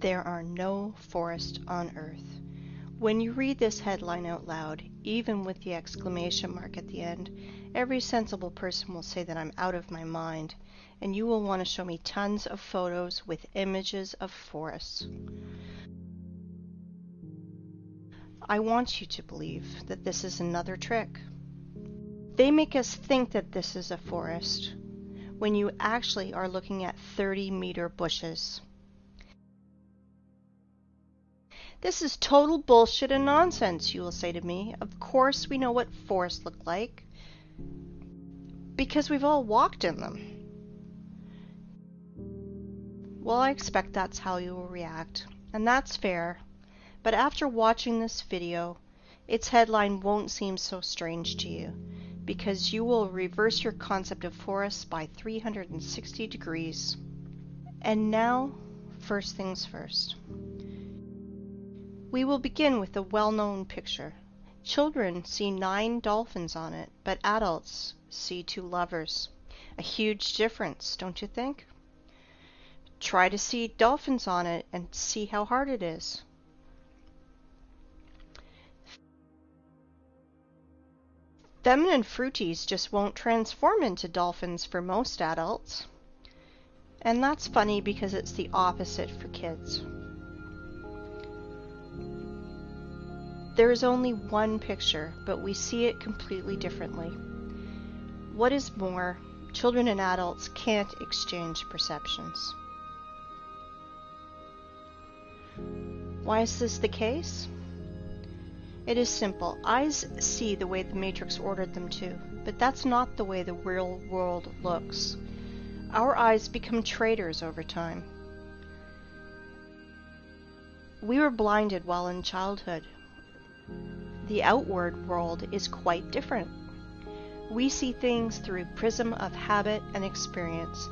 There are no forests on Earth. When you read this headline out loud, even with the exclamation mark at the end, every sensible person will say that I'm out of my mind, and you will want to show me tons of photos with images of forests. I want you to believe that this is another trick. They make us think that this is a forest, when you actually are looking at 30-meter bushes. This is total bullshit and nonsense, you will say to me. Of course we know what forests look like, because we've all walked in them. Well, I expect that's how you will react, and that's fair. But after watching this video, its headline won't seem so strange to you, because you will reverse your concept of forests by 360 degrees. And now, first things first. We will begin with a well-known picture. Children see 9 dolphins on it, but adults see 2 lovers. A huge difference, don't you think? Try to see dolphins on it and see how hard it is. Feminine fruities just won't transform into dolphins for most adults. And that's funny because it's the opposite for kids. There is only one picture, but we see it completely differently. What is more, children and adults can't exchange perceptions. Why is this the case? It is simple. Eyes see the way the Matrix ordered them to, but that's not the way the real world looks. Our eyes become traitors over time. We were blinded while in childhood. The outward world is quite different. We see things through a prism of habit and experience.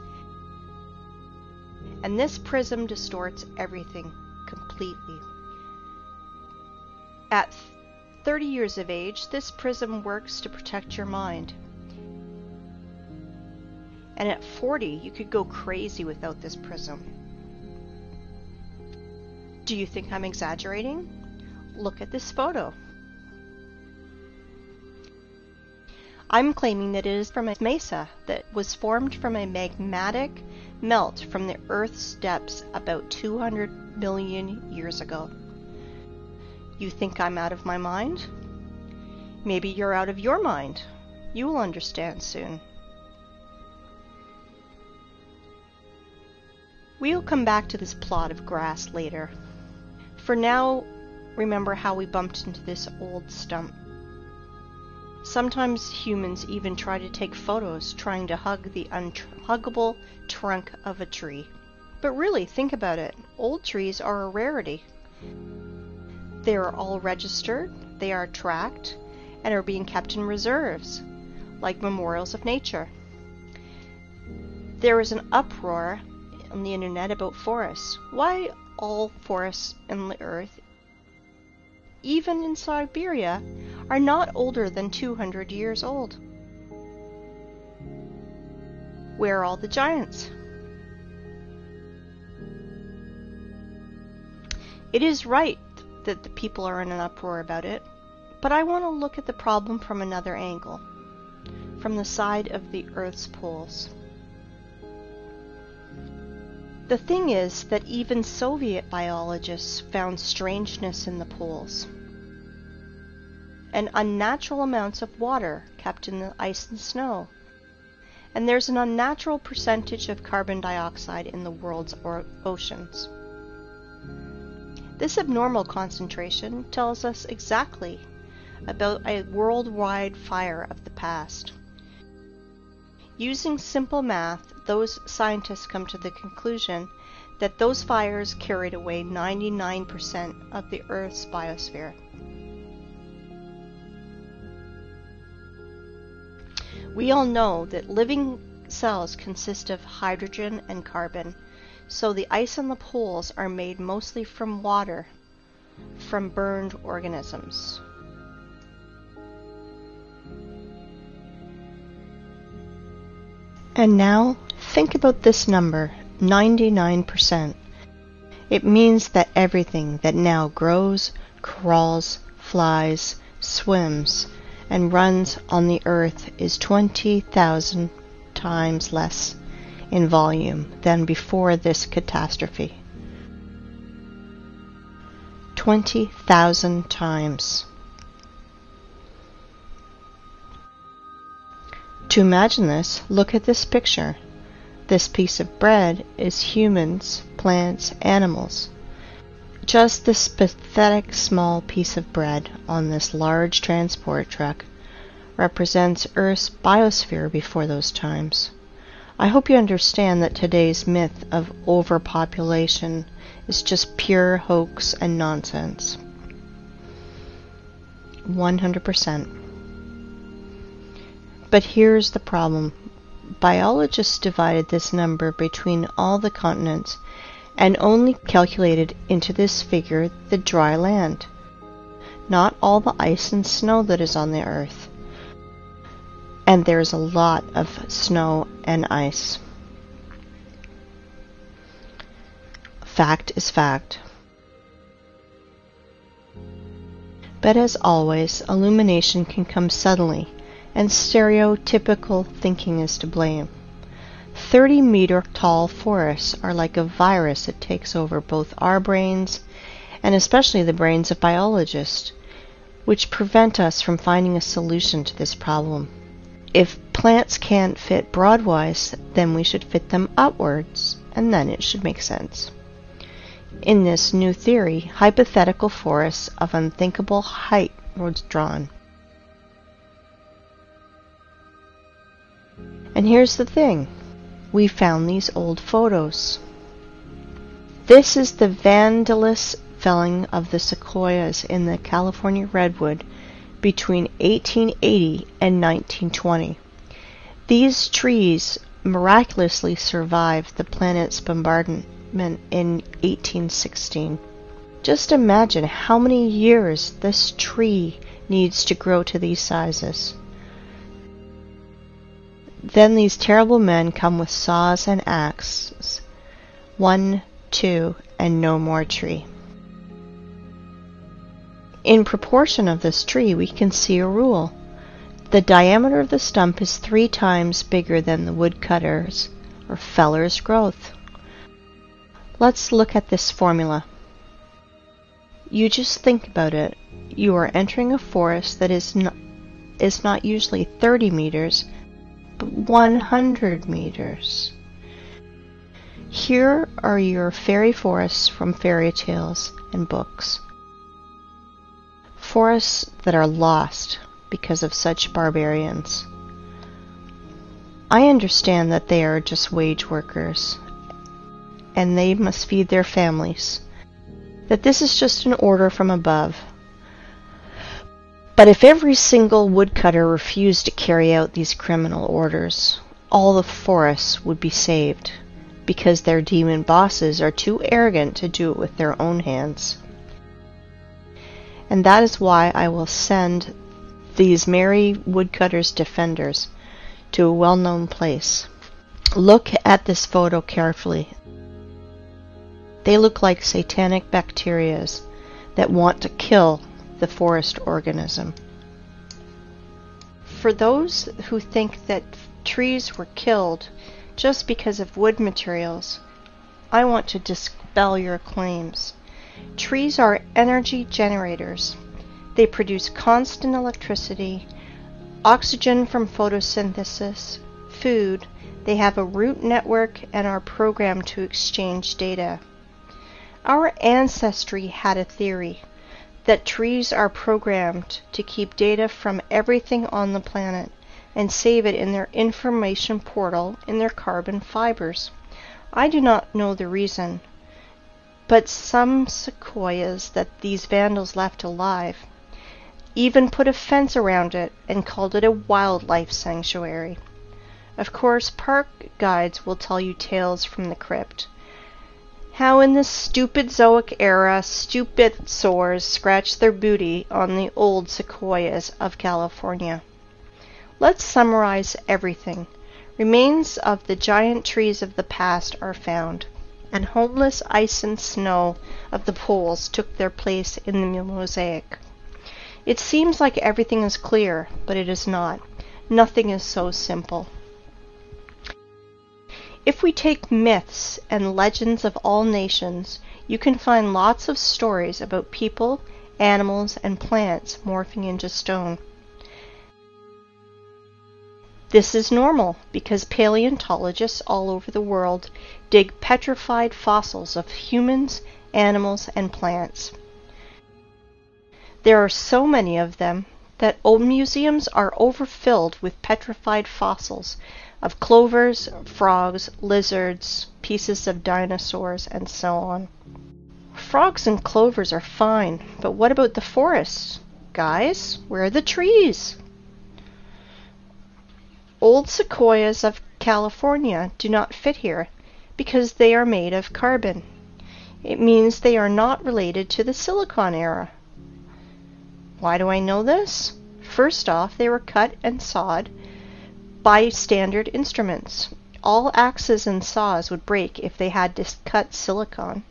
And this prism distorts everything completely. At 30 years of age, this prism works to protect your mind. And at 40, you could go crazy without this prism. Do you think I'm exaggerating? Look at this photo. I'm claiming that it is from a mesa that was formed from a magmatic melt from the Earth's depths about 200 million years ago. You think I'm out of my mind? Maybe you're out of your mind. You will understand soon. We'll come back to this plot of grass later. For now, remember how we bumped into this old stump. Sometimes humans even try to take photos trying to hug the unhuggable trunk of a tree. But really, think about it. Old trees are a rarity. They are all registered, they are tracked, and are being kept in reserves, like memorials of nature. There is an uproar on the internet about forests. Why all forests on the earth, even in Siberia, are not older than 200 years old? Where are all the giants? It is right that the people are in an uproar about it, but I want to look at the problem from another angle, from the side of the Earth's poles. The thing is that even Soviet biologists found strangeness in the poles, and unnatural amounts of water kept in the ice and snow, and there's an unnatural percentage of carbon dioxide in the world's oceans. This abnormal concentration tells us exactly about a worldwide fire of the past. Using simple math, those scientists come to the conclusion that those fires carried away 99% of the Earth's biosphere. We all know that living cells consist of hydrogen and carbon, so the ice on the poles are made mostly from water, from burned organisms. And now, think about this number, 99%. It means that everything that now grows, crawls, flies, swims, and runs on the earth is 20,000 times less in volume than before this catastrophe. 20,000 times. To imagine this, look at this picture. This piece of bread is humans, plants, animals. Just this pathetic small piece of bread on this large transport truck represents Earth's biosphere before those times. I hope you understand that today's myth of overpopulation is just pure hoax and nonsense. 100%. But here's the problem. Biologists divided this number between all the continents and only calculated into this figure the dry land, not all the ice and snow that is on the earth. And there's a lot of snow and ice. Fact is fact. But as always, illumination can come suddenly, and stereotypical thinking is to blame. 30-meter tall forests are like a virus that takes over both our brains and especially the brains of biologists, which prevent us from finding a solution to this problem. If plants can't fit broadwise, then we should fit them upwards, and then it should make sense. In this new theory, hypothetical forests of unthinkable height were drawn. And here's the thing. We found these old photos. This is the vandalous felling of the sequoias in the California redwood between 1880 and 1920. These trees miraculously survived the planet's bombardment in 1816. Just imagine how many years this tree needs to grow to these sizes. Then these terrible men come with saws and axes. 1, 2, and no more tree. In proportion of this tree, we can see a rule. The diameter of the stump is 3 times bigger than the woodcutter's or feller's growth. Let's look at this formula. You just think about it. You are entering a forest that is not usually 30 meters, 100 meters. Here are your fairy forests from fairy tales and books. Forests that are lost because of such barbarians. I understand that they are just wage workers and they must feed their families, that this is just an order from above. But if every single woodcutter refused to carry out these criminal orders, all the forests would be saved, because their demon bosses are too arrogant to do it with their own hands. And that is why I will send these merry woodcutters' defenders to a well-known place. Look at this photo carefully. They look like satanic bacterias that want to kill the forest organism. For those who think that trees were killed just because of wood materials, I want to dispel your claims. Trees are energy generators. They produce constant electricity, oxygen from photosynthesis, food. They have a root network and are programmed to exchange data. Our ancestry had a theory that trees are programmed to keep data from everything on the planet and save it in their information portal in their carbon fibers. I do not know the reason, but some sequoias that these vandals left alive even put a fence around it and called it a wildlife sanctuary. Of course, park guides will tell you tales from the crypt. How in the stupid Zoic era, stupid sores scratched their booty on the old sequoias of California. Let's summarize everything. Remains of the giant trees of the past are found. and homeless ice and snow of the poles took their place in the mosaic. It seems like everything is clear, but it is not. Nothing is so simple. If we take myths and legends of all nations, you can find lots of stories about people, animals, and plants morphing into stone. This is normal because paleontologists all over the world dig petrified fossils of humans, animals, and plants. There are so many of them that old museums are overfilled with petrified fossils of clovers, frogs, lizards, pieces of dinosaurs, and so on. Frogs and clovers are fine, but what about the forests? Guys, where are the trees? Old sequoias of California do not fit here because they are made of carbon. It means they are not related to the Silicon era. Why do I know this? First off, they were cut and sawed by standard instruments. All axes and saws would break if they had to cut silicon.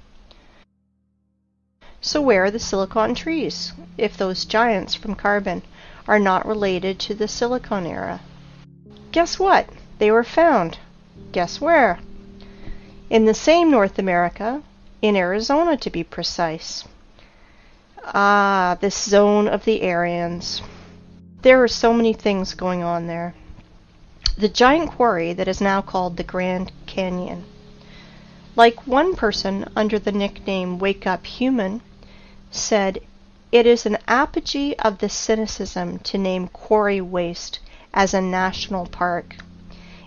So where are the silicon trees, if those giants from carbon are not related to the Silicon era? Guess what? They were found. Guess where? In the same North America, in Arizona to be precise. Ah, this zone of the Aryans. There are so many things going on there. The giant quarry that is now called the Grand Canyon. Like one person under the nickname Wake Up Human said, it is an apogee of the cynicism to name Quarry Waste as a national park.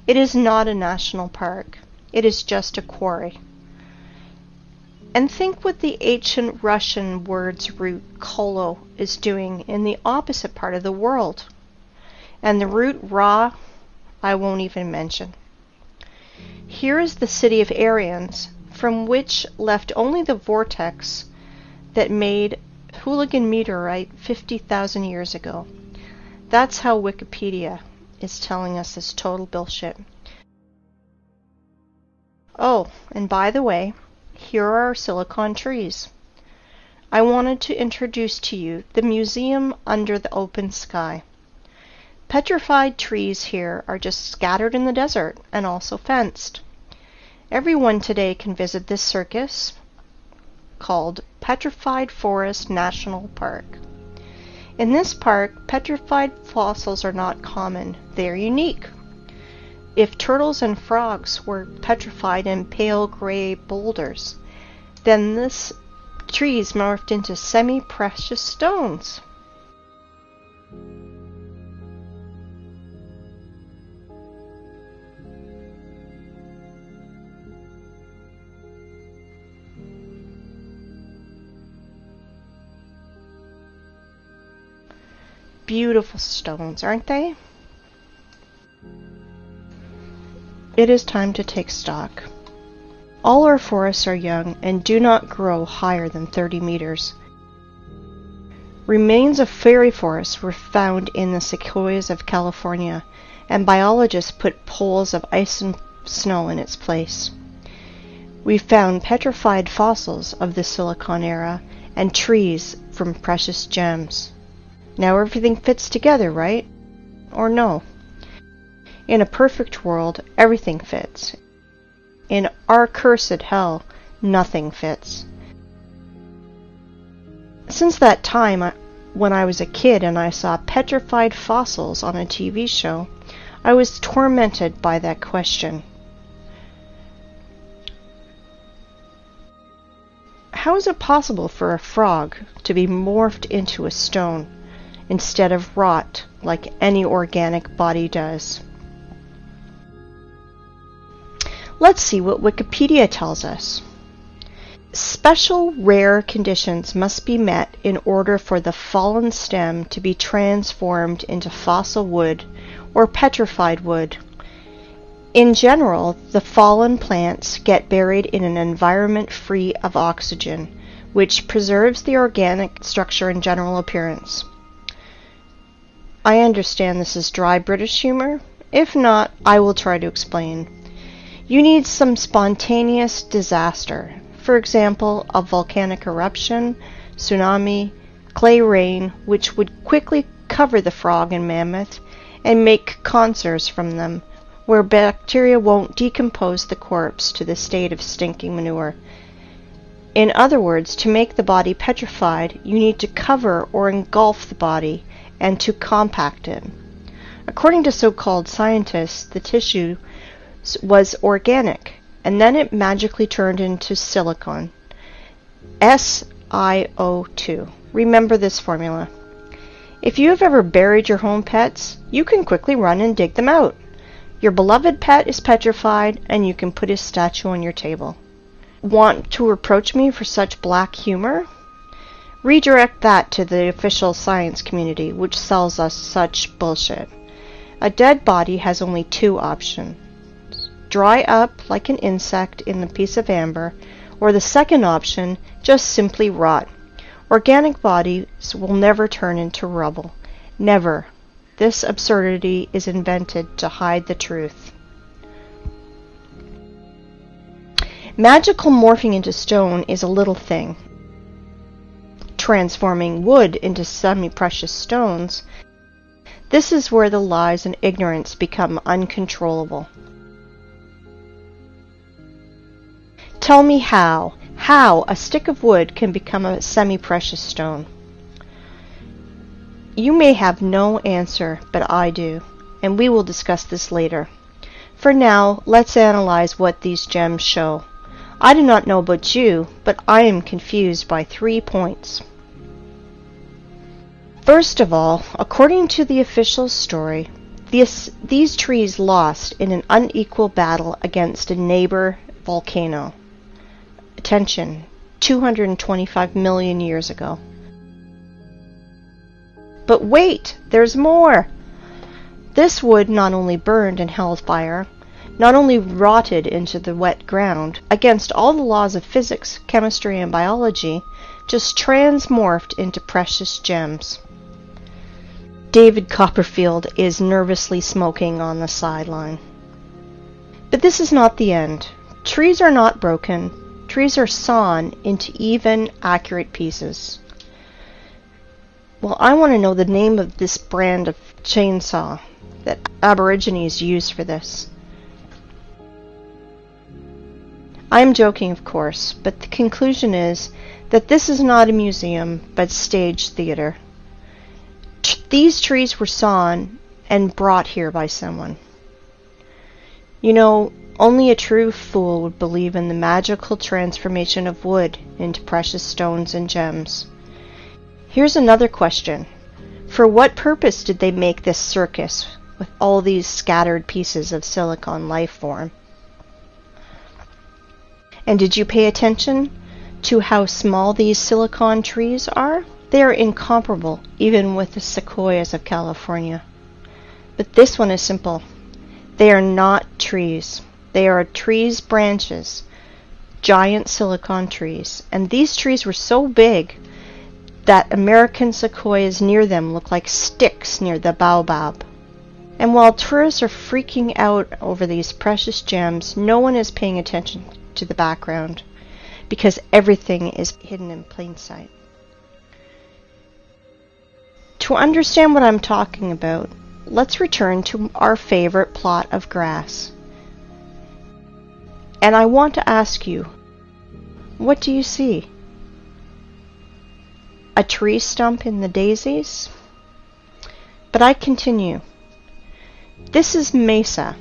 It is not a national park. It is just a quarry. And think what the ancient Russian word's root, kolo, is doing in the opposite part of the world. And the root ra, I won't even mention. Here is the city of Aryans, from which left only the vortex that made Hooligan meteorite 50,000 years ago. That's how Wikipedia is telling us this total bullshit. Oh, and by the way, here are our silicon trees. I wanted to introduce to you the museum under the open sky. Petrified trees here are just scattered in the desert and also fenced. Everyone today can visit this circus called Petrified Forest National Park. In this park, petrified fossils are not common. They are unique. If turtles and frogs were petrified in pale gray boulders, then this trees morphed into semi-precious stones. Beautiful stones, aren't they? It is time to take stock. All our forests are young and do not grow higher than 30 meters. Remains of fairy forests were found in the sequoias of California, and biologists put poles of ice and snow in its place. We found petrified fossils of the Silicon era and trees from precious gems. Now everything fits together, right? Or no? In a perfect world, everything fits. In our cursed hell, nothing fits. Since that time, when I was a kid and I saw petrified fossils on a TV show, I was tormented by that question. How is it possible for a frog to be morphed into a stone instead of rot like any organic body does? Let's see what Wikipedia tells us. Special rare conditions must be met in order for the fallen stem to be transformed into fossil wood or petrified wood. In general, the fallen plants get buried in an environment free of oxygen, which preserves the organic structure and general appearance. I understand this is dry British humor. If not, I will try to explain. You need some spontaneous disaster. For example, a volcanic eruption, tsunami, clay rain, which would quickly cover the frog and mammoth and make conserves from them, where bacteria won't decompose the corpse to the state of stinking manure. In other words, to make the body petrified, you need to cover or engulf the body and to compact it. According to so-called scientists, the tissue was organic, and then it magically turned into silicon. SiO2. Remember this formula. If you have ever buried your home pets, you can quickly run and dig them out. Your beloved pet is petrified, and you can put his statue on your table. Want to reproach me for such black humor? Redirect that to the official science community, which sells us such bullshit. A dead body has only two options. Dry up like an insect in a piece of amber, or the second option, just simply rot. Organic bodies will never turn into rubble. Never. This absurdity is invented to hide the truth. Magical morphing into stone is a little thing. Transforming wood into semi-precious stones, this is where the lies and ignorance become uncontrollable. Tell me how a stick of wood can become a semi-precious stone. You may have no answer, but I do, and we will discuss this later. For now, let's analyze what these gems show. I do not know about you, but I am confused by 3 points. First of all, according to the official story, these trees lost in an unequal battle against a neighbor volcano. Attention, 225 million years ago. But wait, there's more! This wood not only burned and held fire, not only rotted into the wet ground, against all the laws of physics, chemistry, and biology, just transmorphed into precious gems. David Copperfield is nervously smoking on the sideline. But this is not the end. Trees are not broken. Trees are sawn into even, accurate pieces. Well, I want to know the name of this brand of chainsaw that Aborigines use for this. I am joking, of course, but the conclusion is that this is not a museum, but stage theater. These trees were sawn and brought here by someone. You know, only a true fool would believe in the magical transformation of wood into precious stones and gems. Here's another question. For what purpose did they make this circus with all these scattered pieces of silicon life form? And did you pay attention to how small these silicon trees are? They are incomparable, even with the sequoias of California. But this one is simple. They are not trees. They are trees' branches, giant silicon trees. And these trees were so big that American sequoias near them look like sticks near the baobab. And while tourists are freaking out over these precious gems, no one is paying attention to the background, because everything is hidden in plain sight. To understand what I'm talking about, let's return to our favorite plot of grass. And I want to ask you, what do you see? A tree stump in the daisies? But I continue. This is mesa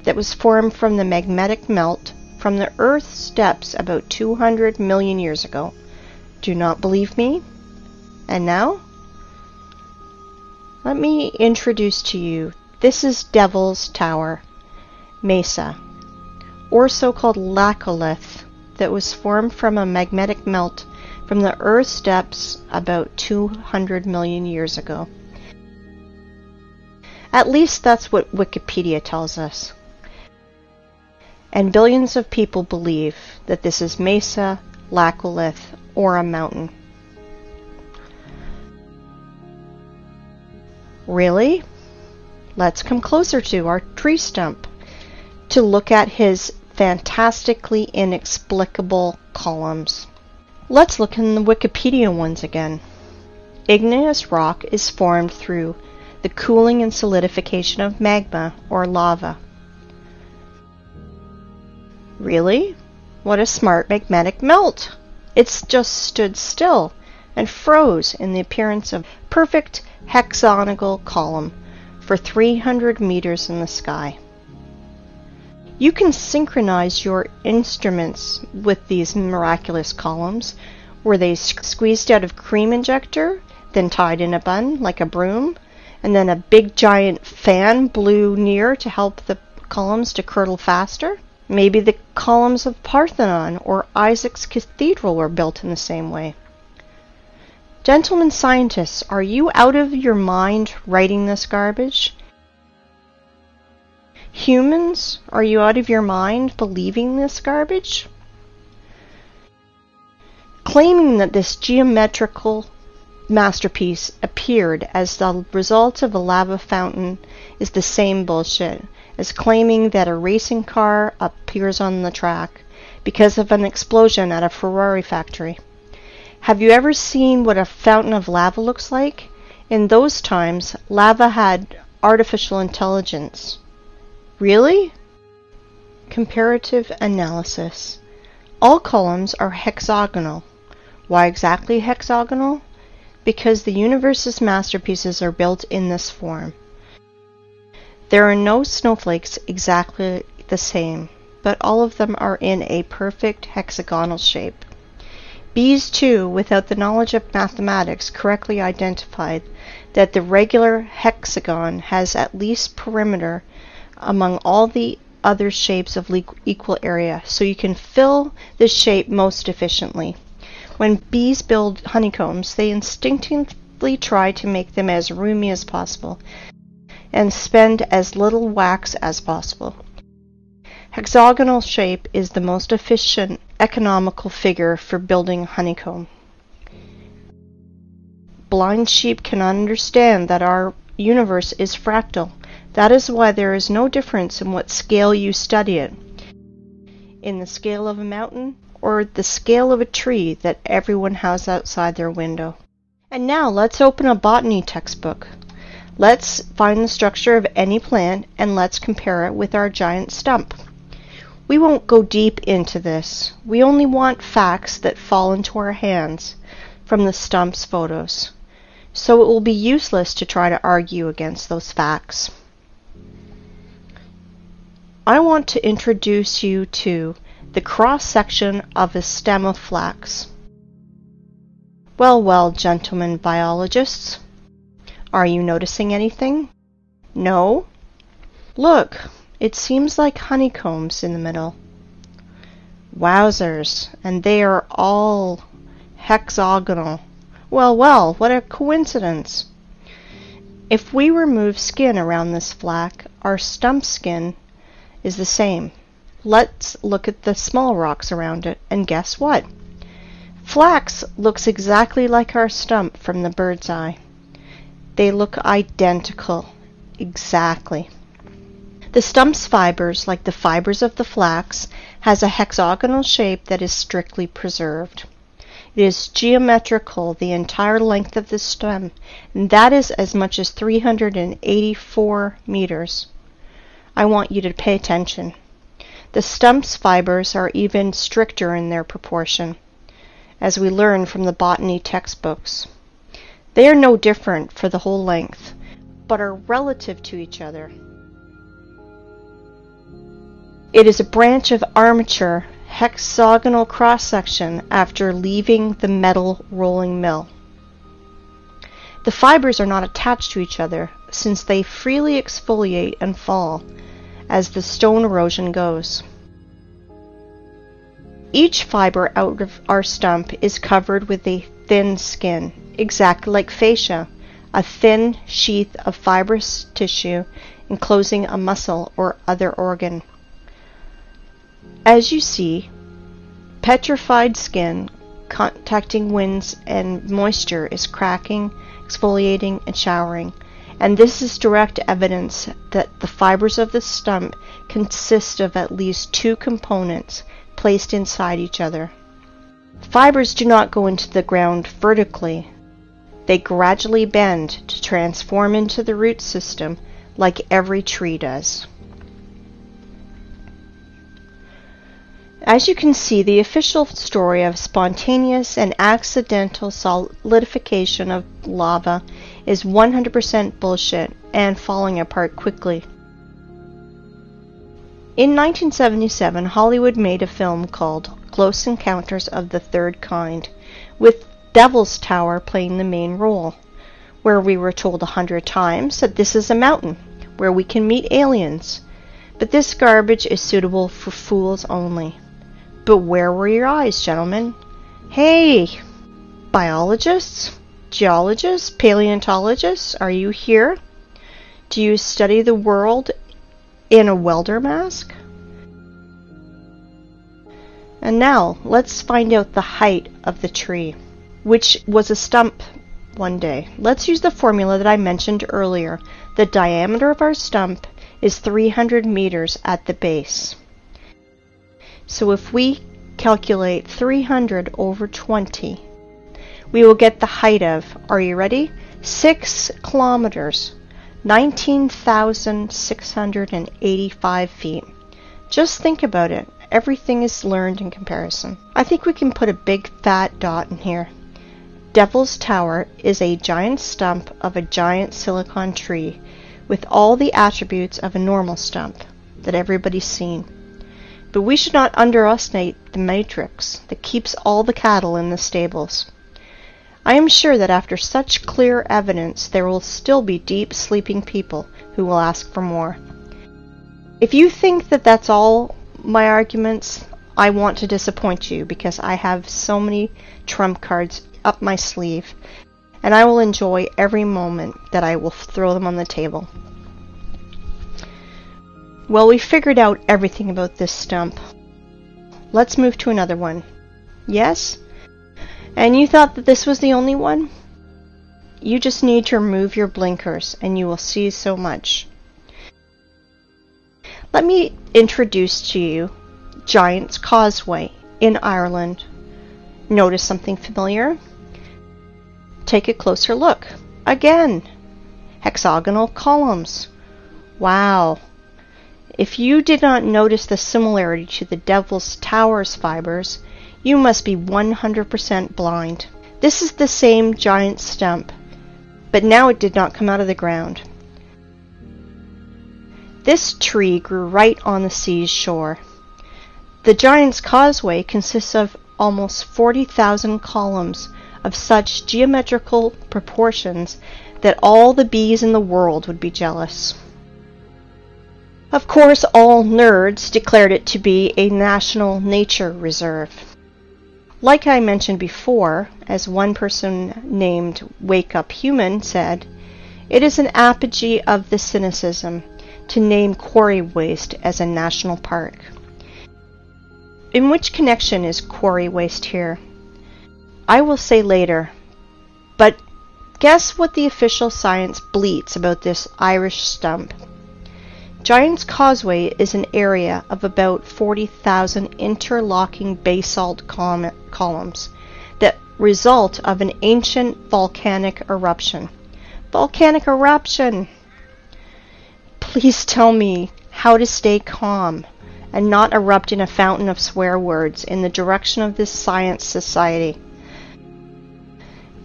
that was formed from the magnetic melt from the Earth's depths about 200 million years ago. Do not believe me? And now? Let me introduce to you, this is Devil's Tower, mesa, or so-called laccolith, that was formed from a magnetic melt from the Earth's depths about 200 million years ago. At least that's what Wikipedia tells us. And billions of people believe that this is mesa, laccolith, or a mountain. Really? Let's come closer to our tree stump. to look at his fantastically inexplicable columns. Let's look in the Wikipedia ones again. Igneous rock is formed through the cooling and solidification of magma or lava. Really? What a smart magmatic melt! It's just stood still and froze in the appearance of a perfect hexagonal column for 300 meters in the sky. You can synchronize your instruments with these miraculous columns. Were they squeezed out of cream injector, then tied in a bun like a broom, and then a big giant fan blew near to help the columns to curdle faster? Maybe the columns of Parthenon or Isaac's Cathedral were built in the same way. Gentlemen scientists, are you out of your mind writing this garbage? Humans, are you out of your mind believing this garbage? Claiming that this geometrical masterpiece appeared as the result of a lava fountain is the same bullshit as claiming that a racing car appears on the track because of an explosion at a Ferrari factory. Have you ever seen what a fountain of lava looks like? In those times, lava had artificial intelligence. Really? Comparative analysis. All columns are hexagonal. Why exactly hexagonal? Because the universe's masterpieces are built in this form. There are no snowflakes exactly the same, but all of them are in a perfect hexagonal shape. Bees, too, without the knowledge of mathematics, correctly identified that the regular hexagon has at least perimeter among all the other shapes of equal area, so you can fill the shape most efficiently. When bees build honeycombs, they instinctively try to make them as roomy as possible and spend as little wax as possible. Hexagonal shape is the most efficient, economical figure for building honeycomb. Blind sheep cannot understand that our universe is fractal. That is why there is no difference in what scale you study it, in the scale of a mountain or the scale of a tree that everyone has outside their window. And now let's open a botany textbook. Let's find the structure of any plant and let's compare it with our giant stump. We won't go deep into this. We only want facts that fall into our hands from the stump's photos. So it will be useless to try to argue against those facts. I want to introduce you to the cross-section of a stem of flax. Well, gentlemen biologists, are you noticing anything? No? Look, it seems like honeycombs in the middle. Wowzers, and they are all hexagonal. Well, what a coincidence. If we remove skin around this flax, our stump skin is the same. Let's look at the small rocks around it, and guess what? Flax looks exactly like our stump from the bird's eye. They look identical. Exactly. The stump's fibers, like the fibers of the flax, has a hexagonal shape that is strictly preserved. It is geometrical the entire length of the stem, and that is as much as 384 meters. I want you to pay attention. The stump's fibers are even stricter in their proportion, as we learn from the botany textbooks. They are no different for the whole length, but are relative to each other. It is a branch of armature hexagonal cross-section after leaving the metal rolling mill. The fibers are not attached to each other, since they freely exfoliate and fall as the stone erosion goes. Each fiber out of our stump is covered with a thin skin, exactly like fascia, a thin sheath of fibrous tissue enclosing a muscle or other organ. As you see, petrified skin contacting winds and moisture is cracking, exfoliating, and showering, and this is direct evidence that the fibers of the stump consist of at least two components placed inside each other. Fibers do not go into the ground vertically. They gradually bend to transform into the root system like every tree does. As you can see, the official story of spontaneous and accidental solidification of lava is 100% bullshit and falling apart quickly. In 1977, Hollywood made a film called Close Encounters of the Third Kind, with Devil's Tower playing the main role, where we were told 100 times that this is a mountain where we can meet aliens, but this garbage is suitable for fools only. But where were your eyes, gentlemen? Hey, biologists, geologists, paleontologists, are you here? Do you study the world in a welder mask? And now, let's find out the height of the tree, which was a stump one day. Let's use the formula that I mentioned earlier. The diameter of our stump is 300 meters at the base. So if we calculate 300 over 20, we will get the height of, are you ready? 6 kilometers, 19,685 feet. Just think about it. Everything is learned in comparison. I think we can put a big fat dot in here. Devil's Tower is a giant stump of a giant silicon tree with all the attributes of a normal stump that everybody's seen. But we should not underestimate the matrix that keeps all the cattle in the stables. I am sure that after such clear evidence, there will still be deep sleeping people who will ask for more. If you think that that's all my arguments, I want to disappoint you, because I have so many trump cards up my sleeve, and I will enjoy every moment that I will throw them on the table. Well, we figured out everything about this stump. Let's move to another one. Yes? And you thought that this was the only one? You just need to remove your blinkers and you will see so much. Let me introduce to you Giant's Causeway in Ireland. Notice something familiar? Take a closer look. Again, hexagonal columns. Wow. If you did not notice the similarity to the Devil's Tower's fibers, you must be 100% blind. This is the same giant stump, but now it did not come out of the ground. This tree grew right on the sea's shore. The Giant's Causeway consists of almost 40,000 columns of such geometrical proportions that all the bees in the world would be jealous. Of course, all nerds declared it to be a national nature reserve. Like I mentioned before, as one person named Wake Up Human said, it is an apogee of the cynicism to name quarry waste as a national park. In which connection is quarry waste here? I will say later, but guess what the official science bleats about this Irish stump? Giant's Causeway is an area of about 40,000 interlocking basalt columns that result of an ancient volcanic eruption. Volcanic eruption! Please tell me how to stay calm and not erupt in a fountain of swear words in the direction of this science society.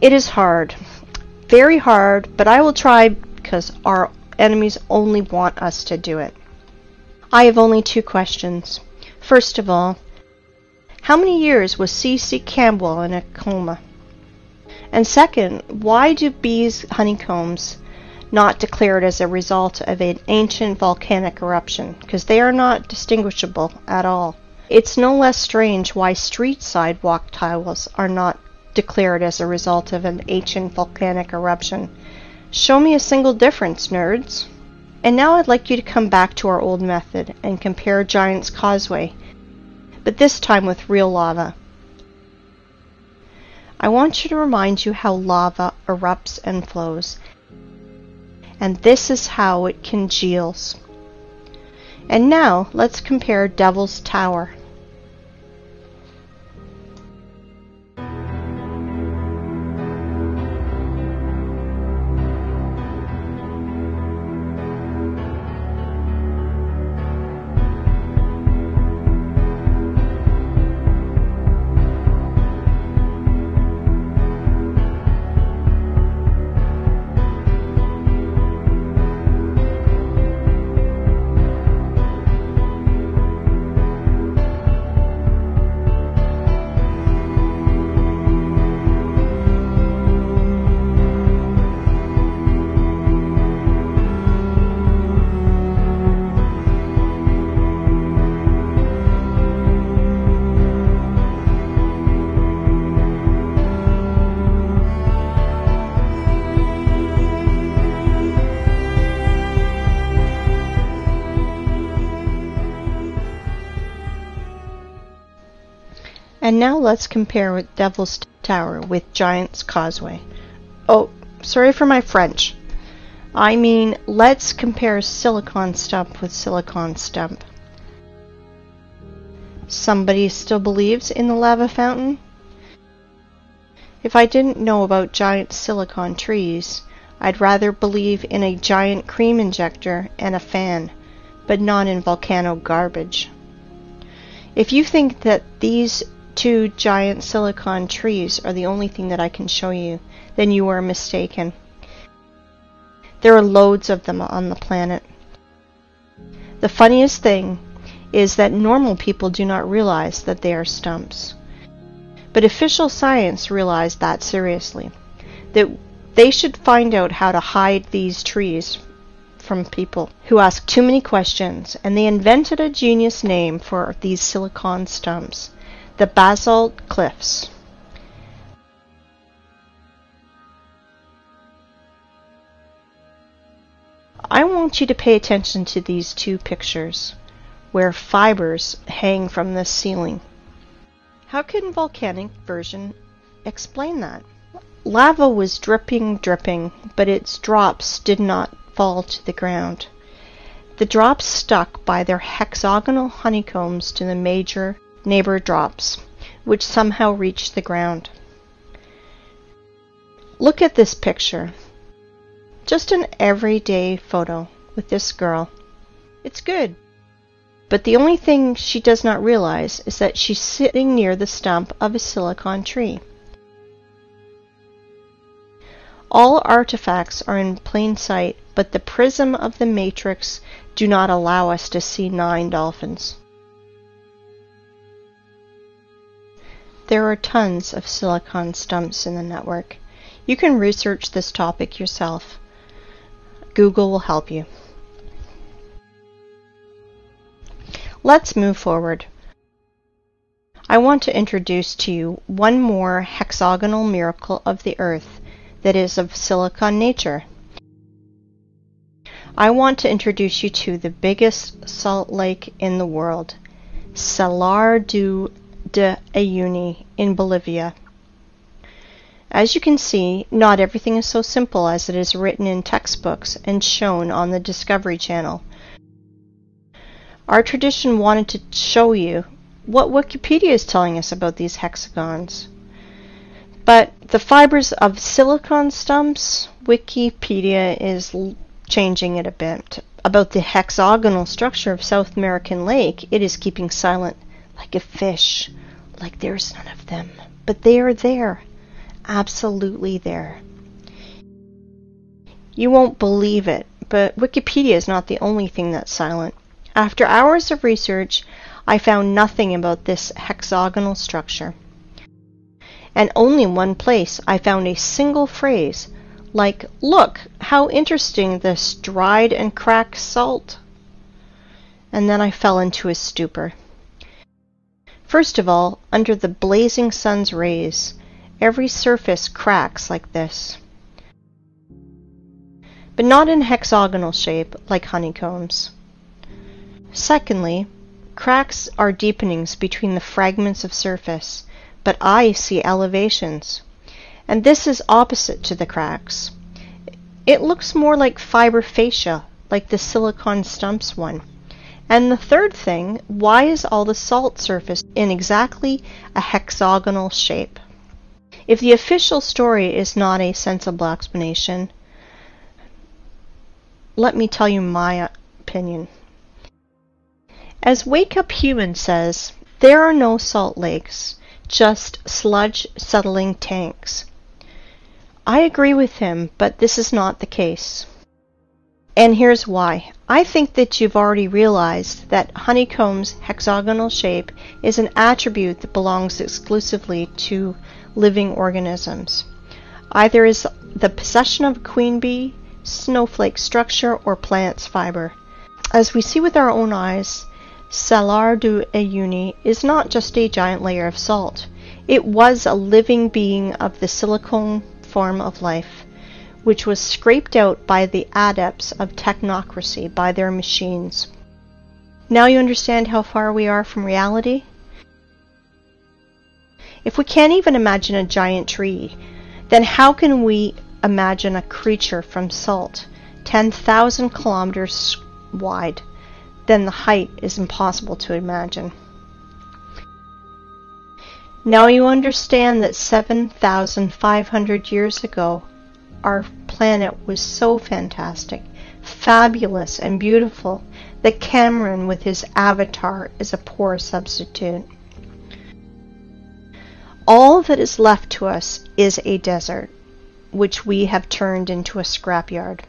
It is hard, very hard, but I will try because our enemies only want us to do it. I have only 2 questions. First of all, how many years was C.C. Campbell in a coma? And second, why do bees' honeycombs not declared as a result of an ancient volcanic eruption? Because they are not distinguishable at all. It's no less strange why street sidewalk tiles are not declared as a result of an ancient volcanic eruption. Show me a single difference, nerds. And now I'd like you to come back to our old method and compare Giant's Causeway, but this time with real lava. I want you to remind you how lava erupts and flows. and this is how it congeals. And now let's compare Devil's Tower. And now let's compare with Devil's Tower with Giant's Causeway. Oh, sorry for my French. I mean, let's compare silicon stump with silicon stump. Somebody still believes in the lava fountain? If I didn't know about giant silicon trees, I'd rather believe in a giant cream injector and a fan, but not in volcano garbage. If you think that these two giant silicon trees are the only thing that I can show you, then you are mistaken. There are loads of them on the planet. The funniest thing is that normal people do not realize that they are stumps. But official science realized that seriously, that they should find out how to hide these trees from people who ask too many questions, and they invented a genius name for these silicon stumps: the basalt cliffs. I want you to pay attention to these two pictures where fibers hang from the ceiling. How can volcanic version explain that? Lava was dripping, but its drops did not fall to the ground. The drops stuck by their hexagonal honeycombs to the major neighbor drops, which somehow reached the ground. Look at this picture. Just an everyday photo with this girl. It's good. But the only thing she does not realize is that she's sitting near the stump of a silicon tree. All artifacts are in plain sight, but the prism of the matrix do not allow us to see 9 dolphins. There are tons of silicon stumps in the network. You can research this topic yourself. Google will help you. Let's move forward. I want to introduce to you one more hexagonal miracle of the earth that is of silicon nature. I want to introduce you to the biggest salt lake in the world, Salar de Uyuni in Bolivia. As you can see, not everything is so simple as it is written in textbooks and shown on the Discovery Channel. Our tradition wanted to show you what Wikipedia is telling us about these hexagons. But the fibers of silicon stumps, Wikipedia is changing it a bit. About the hexagonal structure of South American Lake, it is keeping silent, like a fish, like there's none of them. But they are there, absolutely there. You won't believe it, but Wikipedia is not the only thing that's silent. After hours of research, I found nothing about this hexagonal structure. And only in one place I found a single phrase, like, "Look, how interesting this dried and cracked salt." And then I fell into a stupor. First of all, under the blazing sun's rays, every surface cracks like this. But not in hexagonal shape, like honeycombs. Secondly, cracks are deepenings between the fragments of surface, but I see elevations. And this is opposite to the cracks. It looks more like fiber fascia, like the silicon stumps one. And the third thing, why is all the salt surface in exactly a hexagonal shape? If the official story is not a sensible explanation, let me tell you my opinion. As Wake Up Human says, there are no salt lakes, just sludge settling tanks. I agree with him, but this is not the case. And here's why. I think that you've already realized that honeycomb's hexagonal shape is an attribute that belongs exclusively to living organisms. Either is the possession of a queen bee, snowflake structure, or plant's fiber. As we see with our own eyes, Salar du Uyuni is not just a giant layer of salt. It was a living being of the silicone form of life, which was scraped out by the adepts of technocracy, by their machines. Now you understand how far we are from reality? If we can't even imagine a giant tree, then how can we imagine a creature from salt, 10,000 kilometers wide? Then the height is impossible to imagine. Now you understand that 7,500 years ago, our planet was so fantastic, fabulous, and beautiful that Cameron with his avatar is a poor substitute. All that is left to us is a desert, which we have turned into a scrapyard.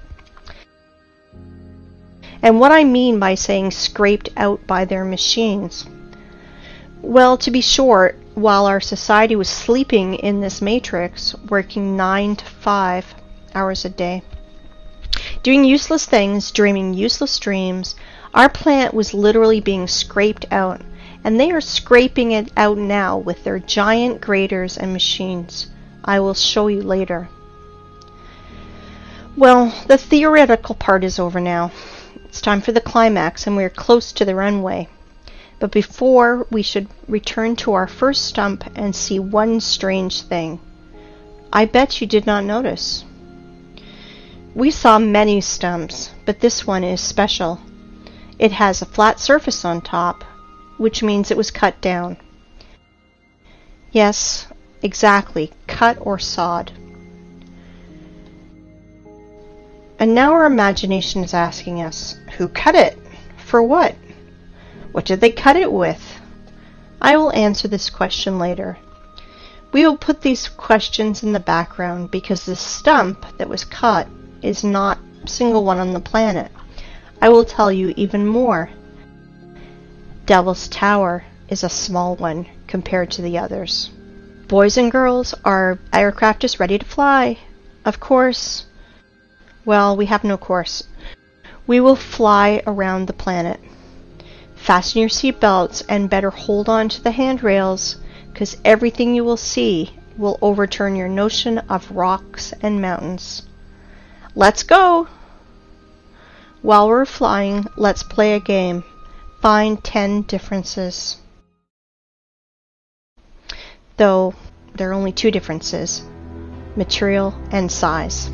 And what I mean by saying scraped out by their machines, well, to be short, while our society was sleeping in this matrix, working 9 to 5 hours a day, doing useless things, dreaming useless dreams, our planet was literally being scraped out, and they are scraping it out now with their giant graders and machines. I will show you later. Well, the theoretical part is over now. It's time for the climax, and we are close to the runway. But before, we should return to our first stump and see one strange thing. I bet you did not notice. We saw many stumps, but this one is special. It has a flat surface on top, which means it was cut down. Yes, exactly, cut or sawed. And now our imagination is asking us, who cut it? For what? What did they cut it with? I will answer this question later. We will put these questions in the background because the stump that was cut is not a single one on the planet. I will tell you even more. Devil's Tower is a small one compared to the others. Boys and girls, our aircraft is ready to fly. Of course. Well, we have no course. We will fly around the planet. Fasten your seatbelts and better hold on to the handrails, because everything you will see will overturn your notion of rocks and mountains. Let's go! While we're flying, let's play a game. Find 10 differences. Though there are only 2 differences, material and size.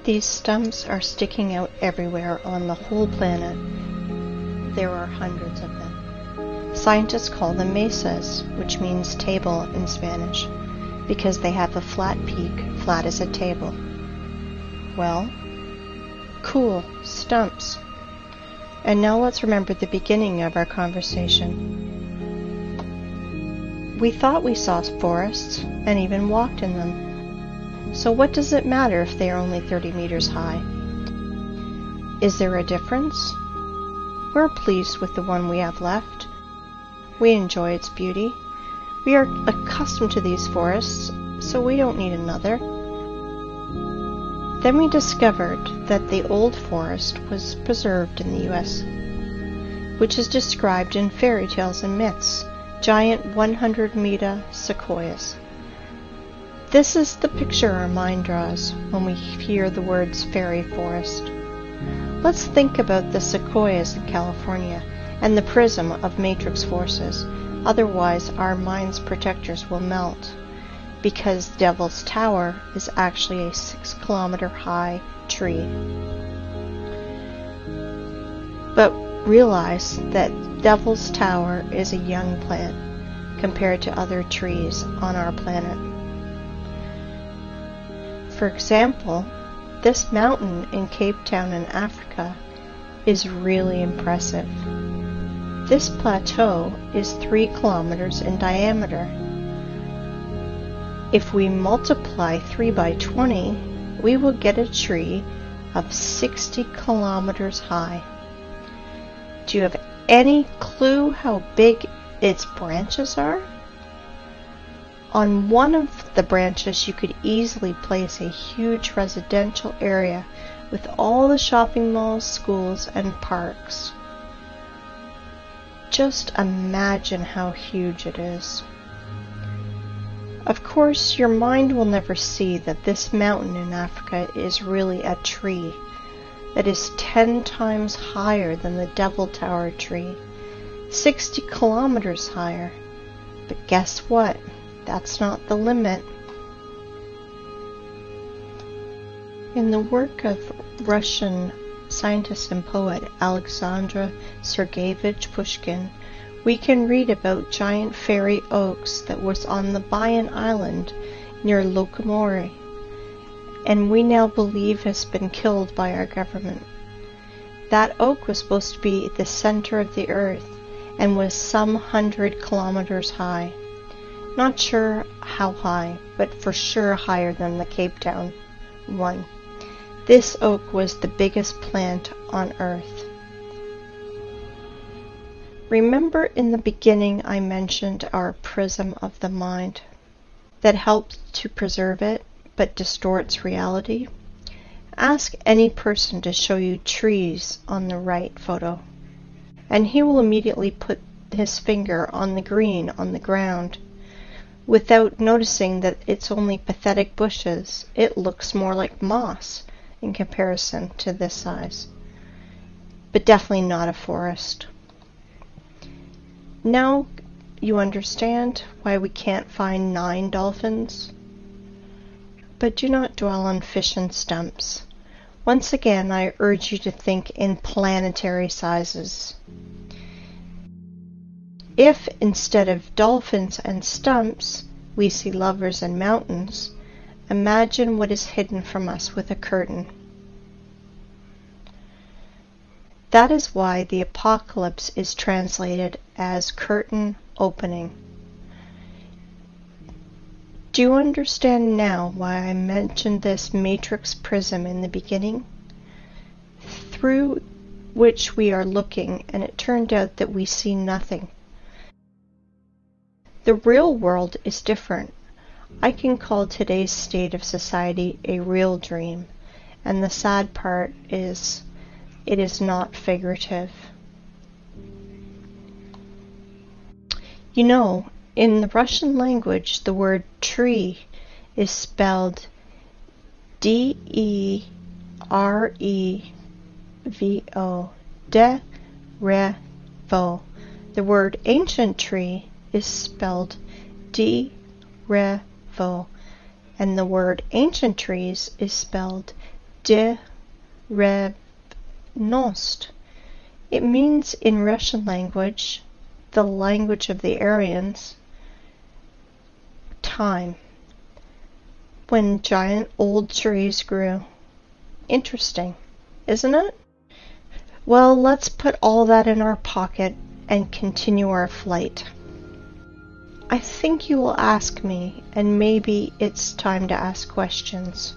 These stumps are sticking out everywhere on the whole planet. There are hundreds of them. Scientists call them mesas, which means table in Spanish, because they have a flat peak, flat as a table. Well, cool, stumps. And now let's remember the beginning of our conversation. We thought we saw forests and even walked in them. So what does it matter if they are only 30 meters high? Is there a difference? We're pleased with the one we have left. We enjoy its beauty. We are accustomed to these forests, so we don't need another. Then we discovered that the old forest was preserved in the U.S., which is described in fairy tales and myths, giant 100-meter sequoias. This is the picture our mind draws when we hear the words fairy forest. Let's think about the sequoias in California and the prism of matrix forces, otherwise our mind's protectors will melt, because Devil's Tower is actually a 6-kilometer high tree. But realize that Devil's Tower is a young plant compared to other trees on our planet. For example, this mountain in Cape Town in Africa is really impressive. This plateau is 3 kilometers in diameter. If we multiply 3 by 20, we will get a tree of 60 kilometers high. Do you have any clue how big its branches are? On one of the branches, you could easily place a huge residential area with all the shopping malls, schools, and parks. Just imagine how huge it is. Of course, your mind will never see that this mountain in Africa is really a tree that is 10 times higher than the Devil Tower tree, 60 kilometers higher. But guess what? That's not the limit. In the work of Russian scientist and poet Alexander Sergeyevich Pushkin, we can read about giant fairy oaks that was on the Bayan Island near Lokomori, and we now believe has been killed by our government. That oak was supposed to be the center of the earth and was some 100 kilometers high. Not sure how high, but for sure higher than the Cape Town one. This oak was the biggest plant on earth. Remember in the beginning I mentioned our prism of the mind that helps to preserve it but distorts reality? Ask any person to show you trees on the right photo, and he will immediately put his finger on the green on the ground. Without noticing that it's only pathetic bushes, it looks more like moss in comparison to this size. But definitely not a forest. Now you understand why we can't find 9 dolphins? But do not dwell on fish and stumps. Once again, I urge you to think in planetary sizes. If instead of dolphins and stumps, we see lovers and mountains, imagine what is hidden from us with a curtain. That is why the apocalypse is translated as curtain opening. Do you understand now why I mentioned this matrix prism in the beginning? Through which we are looking, and it turned out that we see nothing. The real world is different. I can call today's state of society a real dream, and the sad part is it is not figurative. You know, in the Russian language, the word tree is spelled D-E-R-E-V-O, de-re-vo. The word ancient tree is spelled D-re-vo, and the word ancient trees is spelled drevnost. It means in Russian language, the language of the Aryans, time, when giant old trees grew. Interesting, isn't it? Well, let's put all that in our pocket and continue our flight. I think you will ask me, and maybe it's time to ask questions.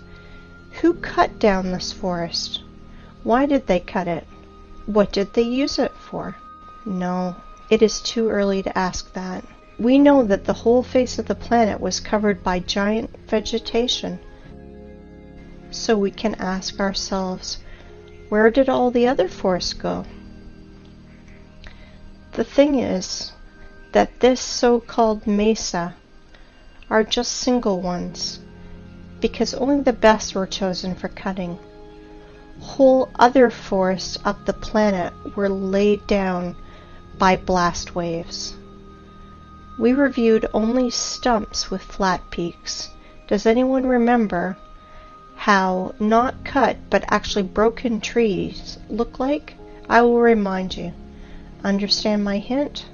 Who cut down this forest? Why did they cut it? What did they use it for? No, it is too early to ask that. We know that the whole face of the planet was covered by giant vegetation. So we can ask ourselves, where did all the other forests go? The thing is that this so-called mesa are just single ones, because only the best were chosen for cutting. Whole other forests of the planet were laid down by blast waves. We reviewed only stumps with flat peaks. Does anyone remember how not cut but actually broken trees look like? I will remind you. Understand my hint?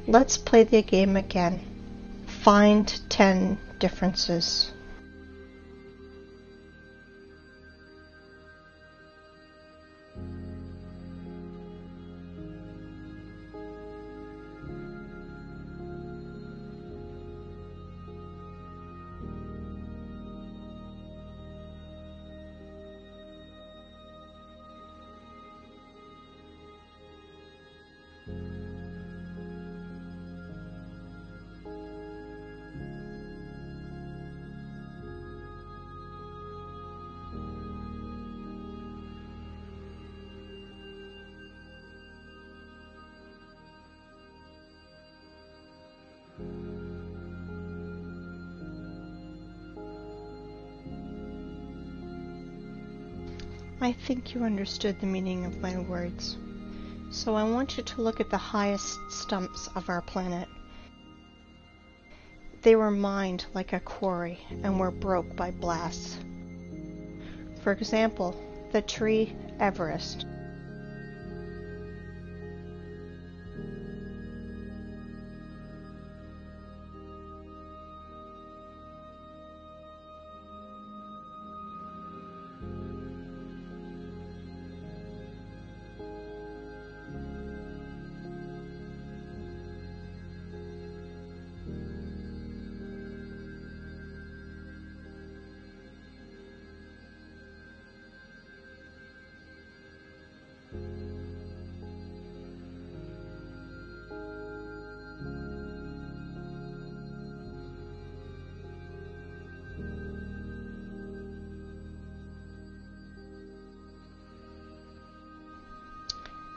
Let's play the game again. Find 10 differences. I think you understood the meaning of my words. So I want you to look at the highest stumps of our planet. They were mined like a quarry and were broke by blasts. For example, the tree Everest.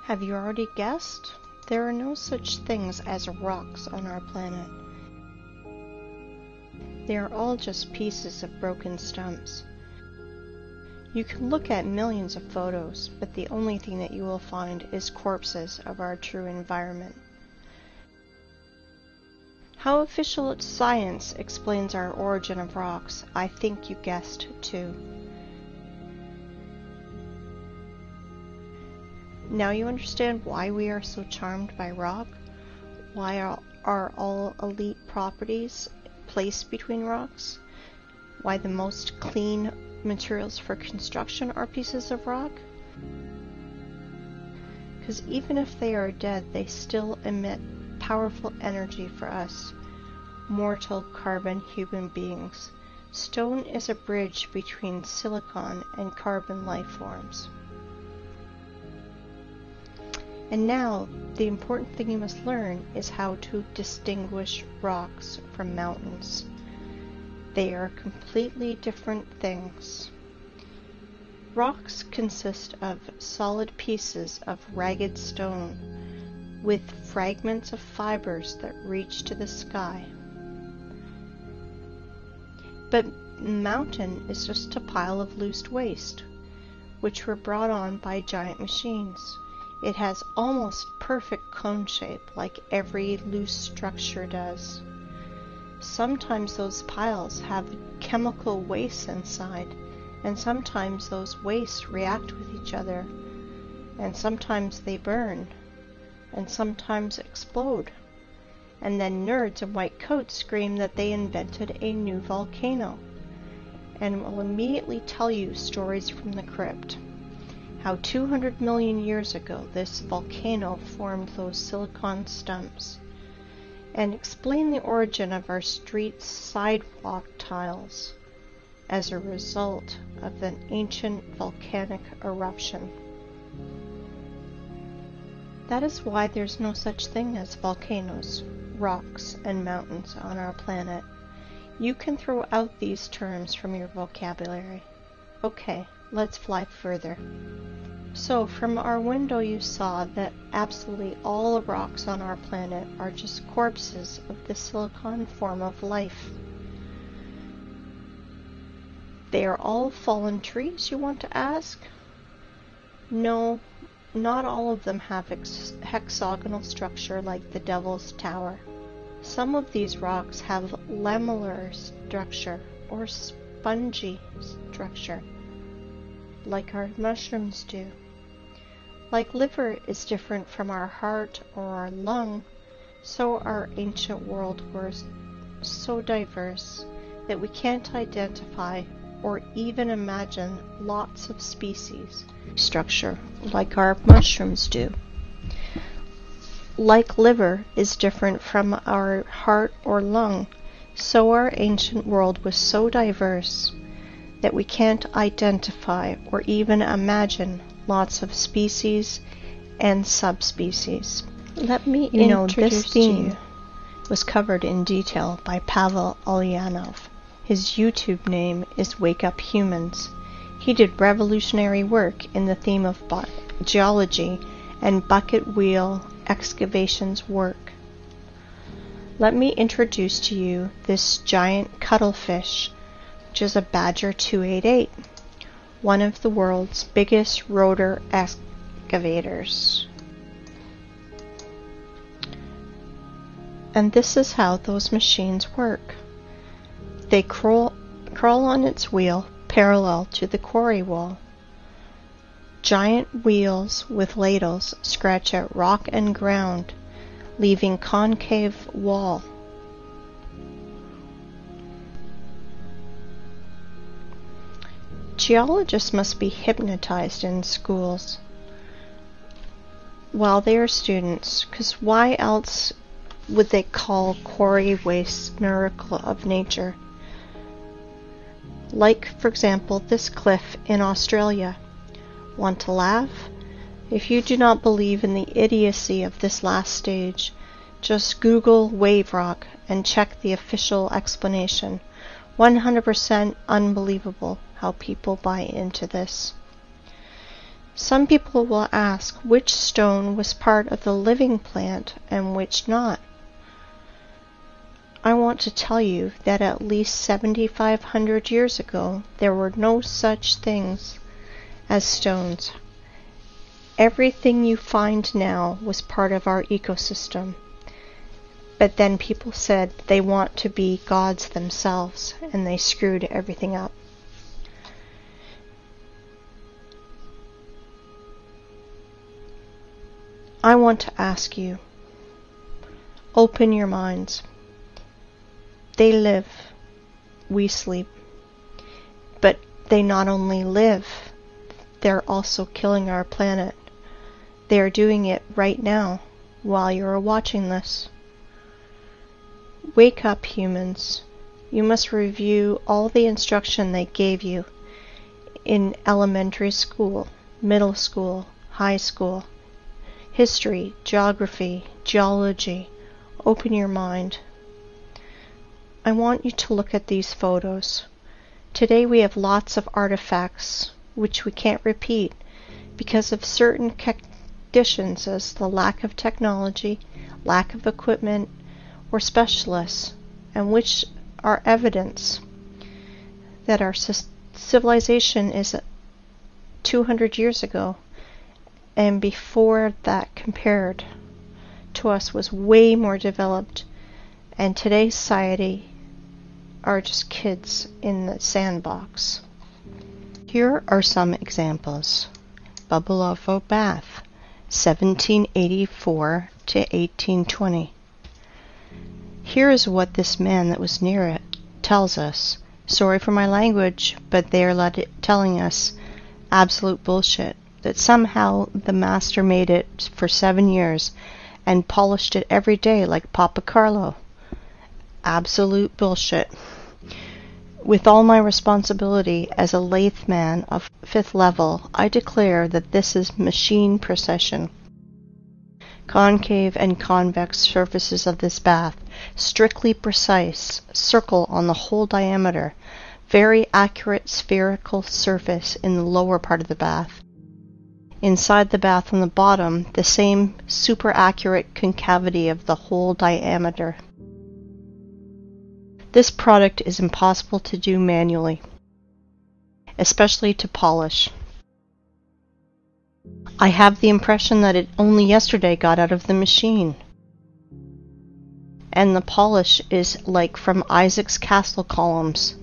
Have you already guessed? There are no such things as rocks on our planet. They are all just pieces of broken stumps. You can look at millions of photos, but the only thing that you will find is corpses of our true environment. How official science explains our origin of rocks, I think you guessed too. Now you understand why we are so charmed by rock? Why are all elite properties placed between rocks? Why the most clean materials for construction are pieces of rock? Because even if they are dead, they still emit powerful energy for us, mortal carbon human beings. Stone is a bridge between silicon and carbon life forms. And now, the important thing you must learn is how to distinguish rocks from mountains. They are completely different things. Rocks consist of solid pieces of ragged stone with fragments of fibers that reach to the sky. But mountain is just a pile of loose waste, which were brought on by giant machines. It has almost perfect cone shape, like every loose structure does. Sometimes those piles have chemical waste inside, and sometimes those wastes react with each other, and sometimes they burn, and sometimes explode. And then nerds in white coats scream that they invented a new volcano, and will immediately tell you stories from the crypt. How 200 million years ago this volcano formed those silicon stumps, and explain the origin of our street sidewalk tiles as a result of an ancient volcanic eruption. That is why there's no such thing as volcanoes, rocks, and mountains on our planet. You can throw out these terms from your vocabulary. Okay, let's fly further. So from our window you saw that absolutely all the rocks on our planet are just corpses of the silicon form of life. They are all fallen trees, you want to ask? No, not all of them have hexagonal structure like the Devil's Tower. Some of these rocks have lamellar structure or spongy structure, like our mushrooms do. Like liver is different from our heart or our lung, so our ancient world was so diverse that we can't identify or even imagine lots of species structure like our mushrooms do. Like liver is different from our heart or lung, so our ancient world was so diverse that we can't identify or even imagine lots of species and subspecies. Let me introduce this theme was covered in detail by Pavel Ulyanov. His YouTube name is Wake Up Humans. He did revolutionary work in the theme of geology and bucket wheel excavations work. Let me introduce to you this giant cuttlefish, which is a Badger 288, one of the world's biggest rotor excavators. And this is how those machines work. They crawl on its wheel parallel to the quarry wall. Giant wheels with ladles scratch at rock and ground, leaving concave wall. Geologists must be hypnotized in schools while they are students, because why else would they call quarry waste miracle of nature? Like, for example, this cliff in Australia. Want to laugh? If you do not believe in the idiocy of this last stage, just Google wave rock and check the official explanation. 100% unbelievable how people buy into this. Some people will ask which stone was part of the living plant and which not. I want to tell you that at least 7,500 years ago there were no such things as stones. Everything you find now was part of our ecosystem. But then people said they want to be gods themselves, and they screwed everything up. I want to ask you, open your minds. They live, we sleep. But they not only live, they're also killing our planet. They are doing it right now while you are watching this. Wake up, humans. You must review all the instruction they gave you in elementary school, middle school, high school, history, geography, geology. Open your mind. I want you to look at these photos. Today we have lots of artifacts which we can't repeat because of certain conditions as the lack of technology, lack of equipment, or specialists, and which are evidence that our civilization is 200 years ago, and before that compared to us was way more developed, and today's society are just kids in the sandbox. Here are some examples. Bubbleovo bath, 1784 to 1820. Here is what this man that was near it tells us. Sorry for my language, but they are telling us absolute bullshit. That somehow the master made it for 7 years and polished it every day like Papa Carlo. Absolute bullshit. With all my responsibility as a lathe man of 5th level, I declare that this is machine precision. Concave and convex surfaces of this bath, strictly precise, circle on the whole diameter, very accurate spherical surface in the lower part of the bath. Inside the bath on the bottom, the same super accurate concavity of the whole diameter. This product is impossible to do manually, especially to polish. I have the impression that it only yesterday got out of the machine. And the polish is like from Isaac's castle columns.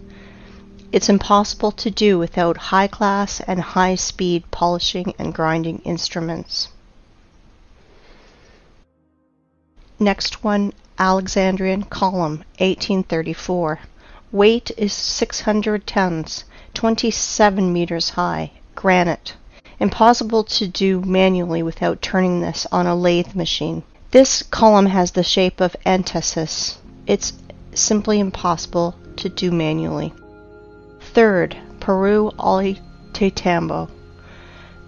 It's impossible to do without high-class and high-speed polishing and grinding instruments. Next one, Alexandrian column, 1834. Weight is 600 tons, 27 meters high, granite. Impossible to do manually without turning this on a lathe machine. This column has the shape of antithesis. It's simply impossible to do manually. Third, Peru Ollantaytambo.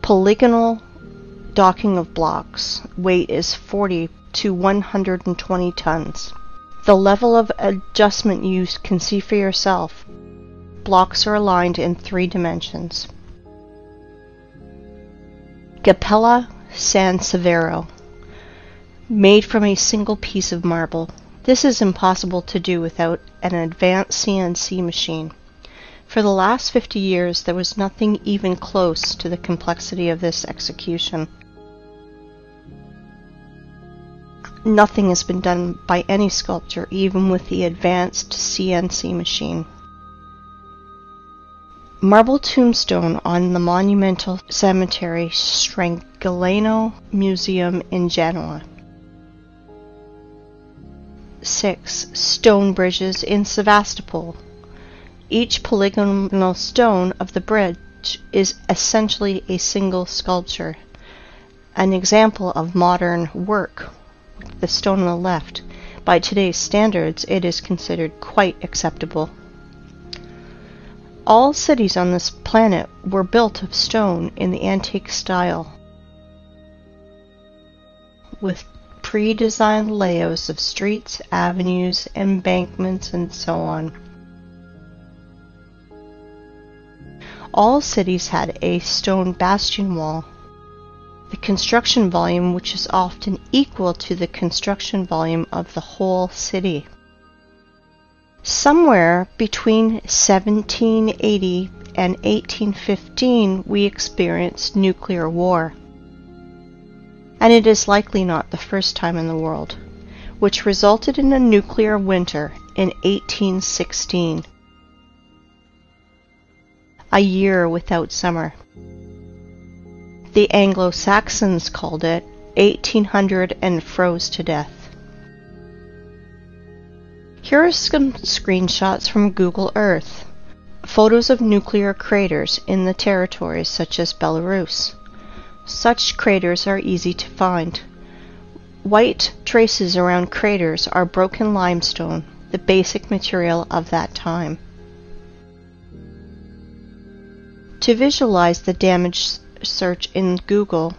Polygonal docking of blocks. Weight is 40 to 120 tons. The level of adjustment you can see for yourself. Blocks are aligned in 3 dimensions. Capella San Severo. Made from a single piece of marble. This is impossible to do without an advanced CNC machine. For the last 50 years, there was nothing even close to the complexity of this execution. Nothing has been done by any sculptor, even with the advanced CNC machine. Marble tombstone on the monumental cemetery Strangolano Museum in Genoa. 6. Stone bridges in Sevastopol. Each polygonal stone of the bridge is essentially a single sculpture, an example of modern work. The stone on the left. By today's standards, it is considered quite acceptable. All cities on this planet were built of stone in the antique style, with pre-designed layouts of streets, avenues, embankments, and so on. All cities had a stone bastion wall. The construction volume, which is often equal to the construction volume of the whole city. Somewhere between 1780 and 1815, we experienced nuclear war. And it is likely not the first time in the world, which resulted in a nuclear winter in 1816. A year without summer. The Anglo-Saxons called it 1800 and froze to death. Here are some screenshots from Google Earth. Photos of nuclear craters in the territories such as Belarus. Such craters are easy to find. White traces around craters are broken limestone, the basic material of that time. To visualize the damage, search in Google.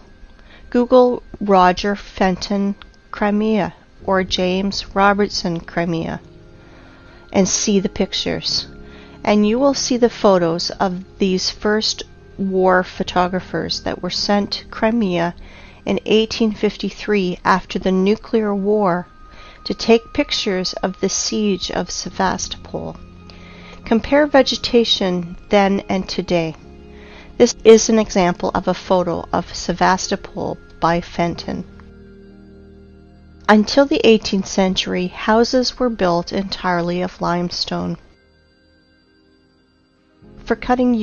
Google Roger Fenton Crimea or James Robertson Crimea and see the pictures. And you will see the photos of these first war photographers that were sent to Crimea in 1853 after the nuclear war to take pictures of the siege of Sevastopol. Compare vegetation then and today. This is an example of a photo of Sevastopol by Fenton. Until the 18th century, houses were built entirely of limestone. for cutting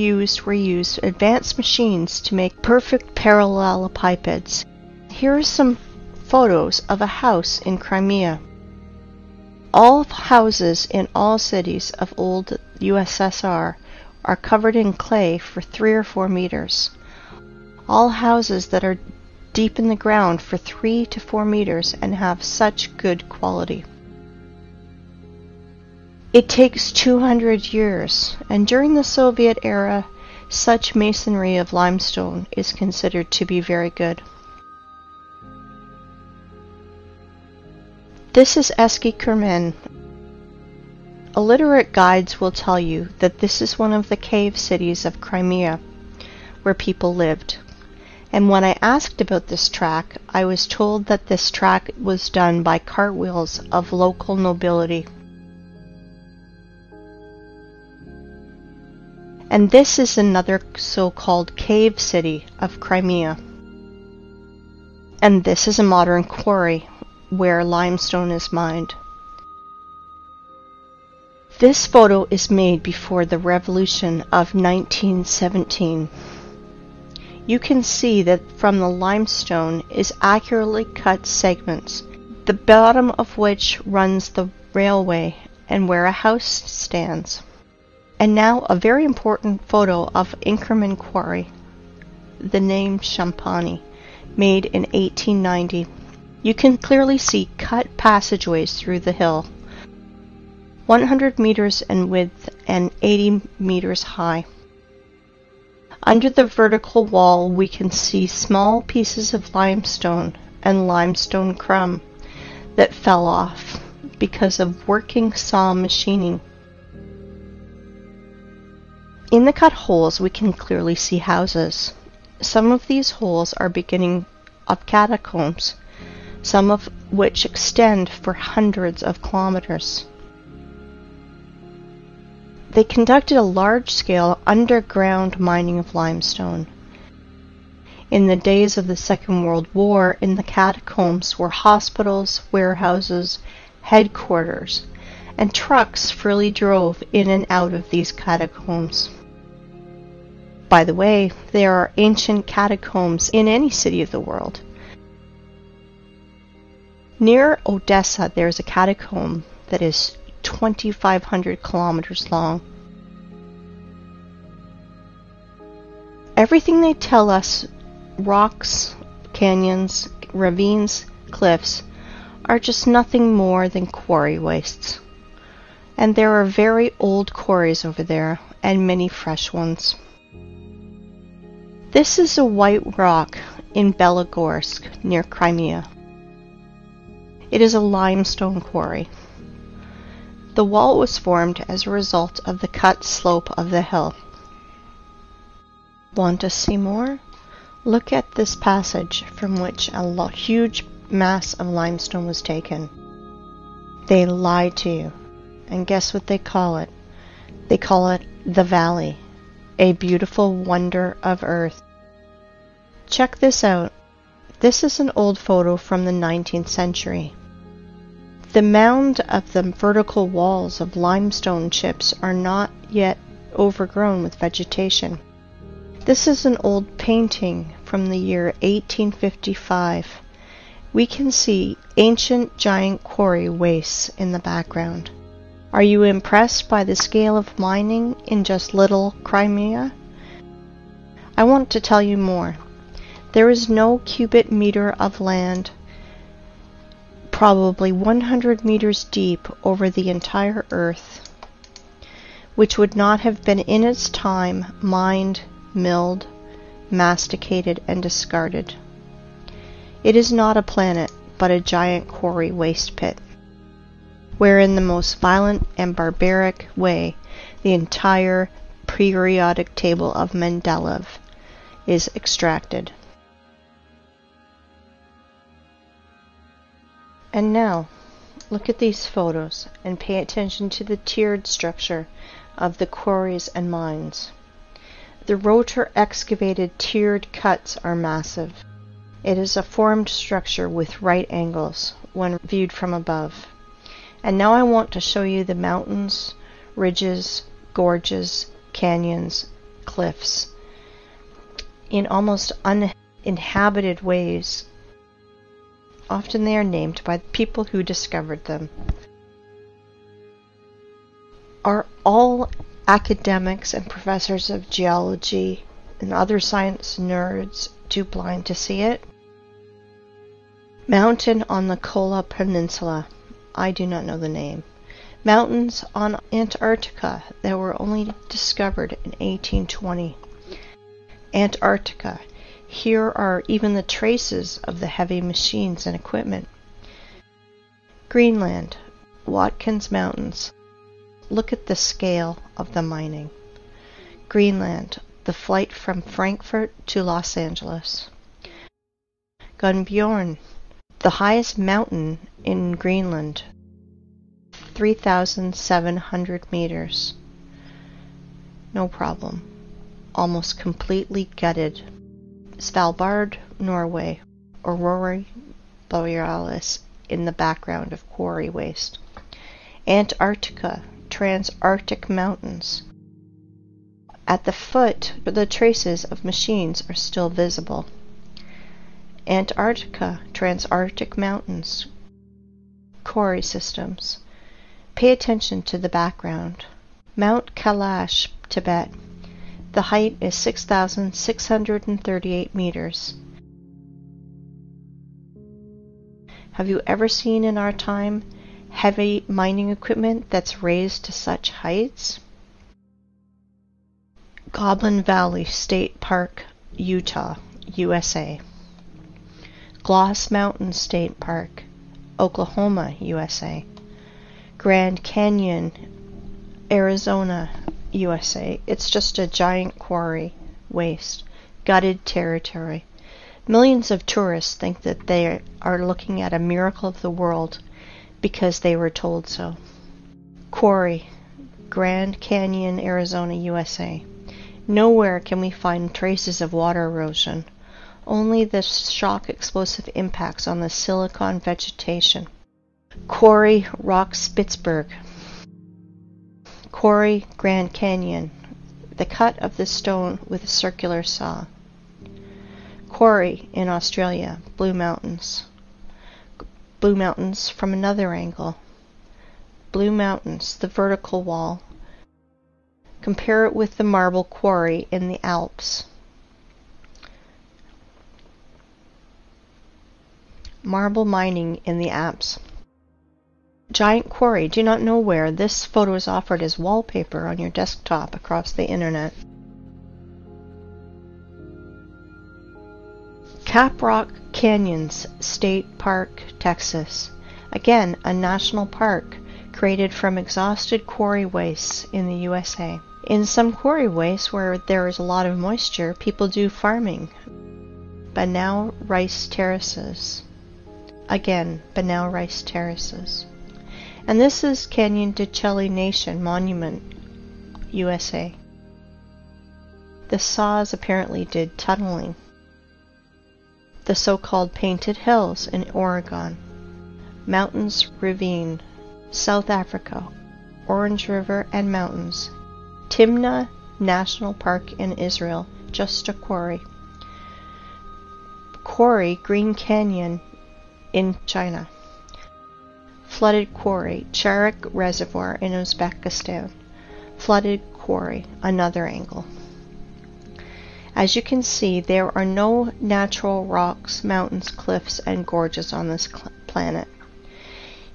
were used advanced machines to make perfect parallelepipeds. Here are some photos of a house in Crimea. All houses in all cities of old USSR are covered in clay for 3 or 4 meters. All houses that are deep in the ground for 3 to 4 meters and have such good quality. It takes 200 years, and during the Soviet era, such masonry of limestone is considered to be very good. This is Eski Kermen. Illiterate guides will tell you that this is one of the cave cities of Crimea, where people lived. And when I asked about this track, I was told that this track was done by cartwheels of local nobility. And this is another so-called cave city of Crimea. And this is a modern quarry where limestone is mined. This photo is made before the revolution of 1917. You can see that from the limestone is accurately cut segments, the bottom of which runs the railway and where a house stands. And now a very important photo of Inkerman Quarry, the name Champani, made in 1890. You can clearly see cut passageways through the hill, 100 meters in width and 80 meters high. Under the vertical wall we can see small pieces of limestone and limestone crumb that fell off because of working saw machining. In the cut holes we can clearly see houses. Some of these holes are beginning of catacombs, some of which extend for hundreds of kilometers. They conducted a large-scale underground mining of limestone. In the days of the Second World War, in the catacombs were hospitals, warehouses, headquarters, and trucks freely drove in and out of these catacombs. By the way, there are ancient catacombs in any city of the world. Near Odessa, there is a catacomb that is 2,500 kilometers long. Everything they tell us, rocks, canyons, ravines, cliffs, are just nothing more than quarry wastes. And there are very old quarries over there, and many fresh ones. This is a white rock in Belogorsk, near Crimea. It is a limestone quarry. The wall was formed as a result of the cut slope of the hill. Want to see more? Look at this passage from which a huge mass of limestone was taken. They lied to you. And guess what they call it? They call it the Valley, a beautiful wonder of earth. Check this out. This is an old photo from the 19th century. The mound of the vertical walls of limestone chips are not yet overgrown with vegetation. This is an old painting from the year 1855. We can see ancient giant quarry wastes in the background. Are you impressed by the scale of mining in just little Crimea? I want to tell you more. There is no cubic meter of land, probably 100 meters deep over the entire earth, which would not have been in its time mined, milled, masticated, and discarded. It is not a planet, but a giant quarry waste pit, where in the most violent and barbaric way the entire periodic table of Mendeleev is extracted. And now, look at these photos and pay attention to the tiered structure of the quarries and mines. The rotor excavated tiered cuts are massive. It is a formed structure with right angles when viewed from above. And now I want to show you the mountains, ridges, gorges, canyons, cliffs, in almost uninhabited ways. Often they are named by the people who discovered them. Are all academics and professors of geology and other science nerds too blind to see it? Mountain on the Kola Peninsula. I do not know the name. Mountains on Antarctica that were only discovered in 1820. Antarctica. Here are even the traces of the heavy machines and equipment. Greenland. Watkins Mountains. Look at the scale of the mining. Greenland. The flight from Frankfurt to Los Angeles. Gunbjorn. The highest mountain in Greenland. 3,700 meters. No problem. Almost completely gutted. Svalbard, Norway. Aurora Borealis in the background of quarry waste. Antarctica, Transantarctic Mountains. At the foot, the traces of machines are still visible. Antarctica, Transantarctic Mountains. Quarry systems. Pay attention to the background. Mount Kailash, Tibet. The height is 6,638 meters. Have you ever seen in our time heavy mining equipment that's raised to such heights? Goblin Valley State Park, Utah, USA. Gloss Mountain State Park, Oklahoma, USA. Grand Canyon, Arizona, USA. It's just a giant quarry, waste, gutted territory. Millions of tourists think that they are looking at a miracle of the world because they were told so. Quarry, Grand Canyon, Arizona, USA. Nowhere can we find traces of water erosion, only the shock explosive impacts on the silicon vegetation. Quarry, Rock Spitzberg. Quarry, Grand Canyon. The cut of the stone with a circular saw. Quarry in Australia, Blue Mountains. Blue Mountains from another angle. Blue Mountains, the vertical wall. Compare it with the marble quarry in the Alps. Marble mining in the Alps. Giant quarry, do not know where. This photo is offered as wallpaper on your desktop across the internet. Caprock Canyons State Park, Texas. Again, a national park created from exhausted quarry wastes in the USA. In some quarry wastes where there is a lot of moisture, people do farming. Banao rice terraces. Again, Banao rice terraces. And this is Canyon de Chelly Nation Monument, USA. The saws apparently did tunneling. The so-called Painted Hills in Oregon. Mountains Ravine, South Africa. Orange River and Mountains. Timna National Park in Israel, just a quarry. Quarry, Green Canyon in China. Flooded quarry, Charak Reservoir in Uzbekistan. Flooded quarry, another angle. As you can see, there are no natural rocks, mountains, cliffs, and gorges on this planet.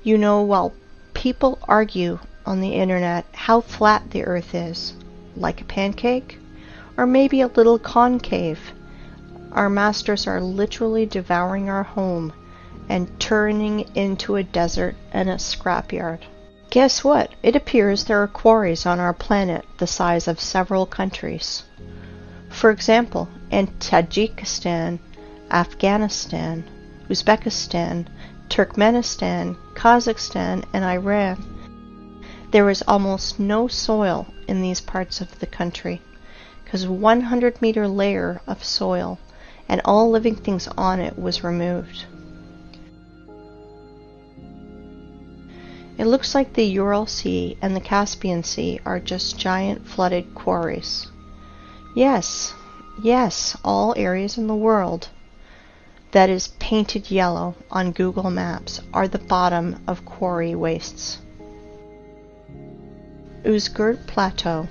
You know, while people argue on the internet how flat the earth is, like a pancake, or maybe a little concave, our masters are literally devouring our home and turning into a desert and a scrapyard. Guess what? It appears there are quarries on our planet the size of several countries. For example, in Tajikistan, Afghanistan, Uzbekistan, Turkmenistan, Kazakhstan, and Iran, there is almost no soil in these parts of the country, because a 100-meter layer of soil and all living things on it was removed. It looks like the Ural Sea and the Caspian Sea are just giant flooded quarries. Yes, yes, all areas in the world that is painted yellow on Google Maps are the bottom of quarry wastes. Uzgurt Plateau.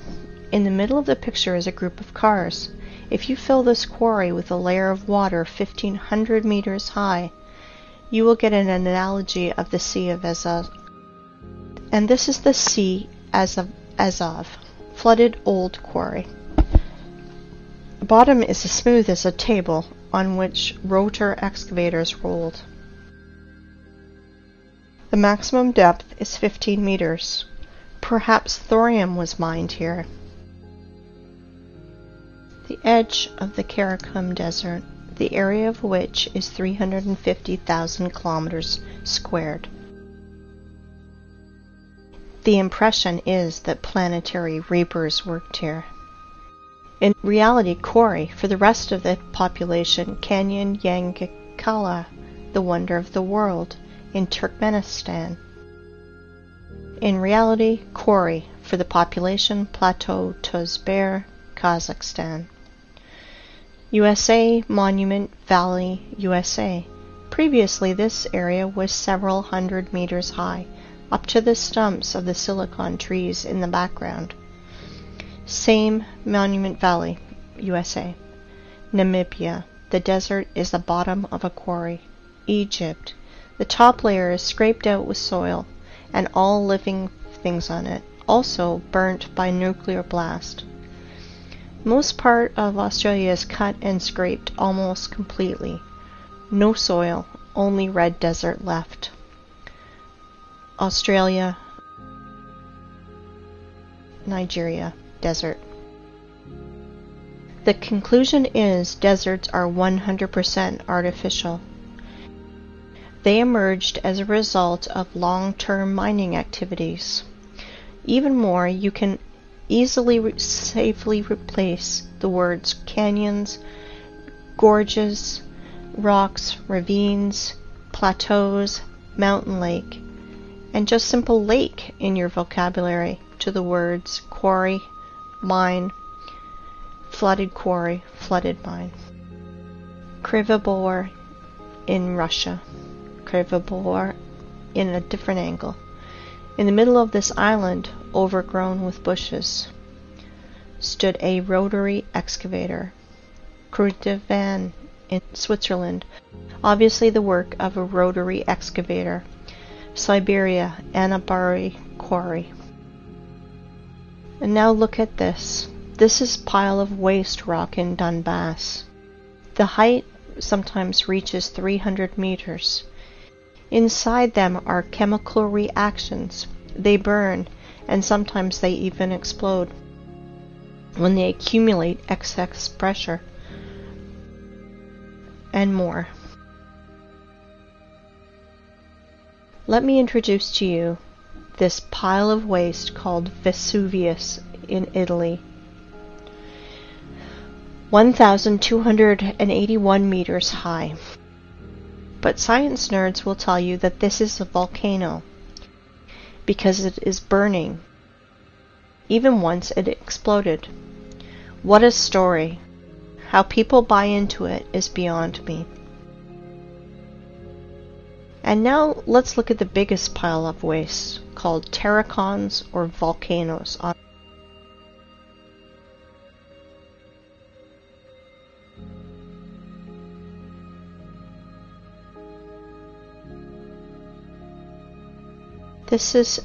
In the middle of the picture is a group of cars. If you fill this quarry with a layer of water 1,500 meters high, you will get an analogy of the Sea of Azov. And this is the Sea of Azov, flooded old quarry. The bottom is as smooth as a table on which rotor excavators rolled. The maximum depth is 15 meters. Perhaps thorium was mined here. The edge of the Karakum Desert, the area of which is 350,000 kilometers squared. The impression is that planetary reapers worked here. In reality, quarry, for the rest of the population, Canyon Yangakala, the wonder of the world, in Turkmenistan. In reality, quarry, for the population, Plateau Tozber, Kazakhstan. USA Monument Valley, USA. Previously, this area was several hundred meters high, up to the stumps of the silicon trees in the background. Same Monument Valley, USA. Namibia. The desert is the bottom of a quarry. Egypt. The top layer is scraped out with soil and all living things on it, also burnt by nuclear blast. Most part of Australia is cut and scraped almost completely. No soil, only red desert left. Australia, Nigeria, desert. The conclusion is deserts are 100% artificial. They emerged as a result of long-term mining activities. Even more, you can easily safely replace the words canyons, gorges, rocks, ravines, plateaus, mountain lake, and just simple lake in your vocabulary to the words quarry, mine, flooded quarry, flooded mine. Krivobor in Russia. Krivobor in a different angle. In the middle of this island, overgrown with bushes, stood a rotary excavator. Kruitvann in Switzerland, obviously the work of a rotary excavator. Siberia, Anabari quarry. And now look at this. This is pile of waste rock in Donbass. The height sometimes reaches 300 meters. Inside them are chemical reactions. They burn, and sometimes they even explode when they accumulate excess pressure, and more. Let me introduce to you this pile of waste called Vesuvius in Italy. 1,281 meters high. But science nerds will tell you that this is a volcano because it is burning, even once it exploded. What a story. How people buy into it is beyond me. And now let's look at the biggest pile of waste, called terracons or volcanoes. This is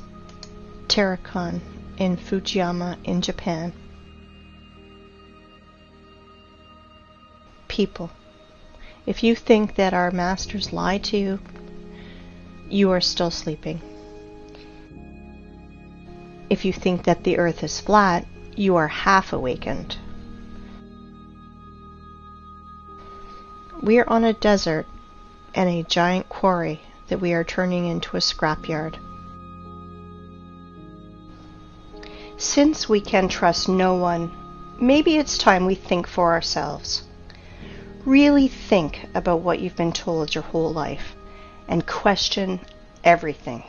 terracon in Fujiyama in Japan. People, if you think that our masters lie to you, you are still sleeping. If you think that the earth is flat, you are half awakened. We are on a desert and a giant quarry that we are turning into a scrapyard. Since we can trust no one, maybe it's time we think for ourselves. Really think about what you've been told your whole life and question everything.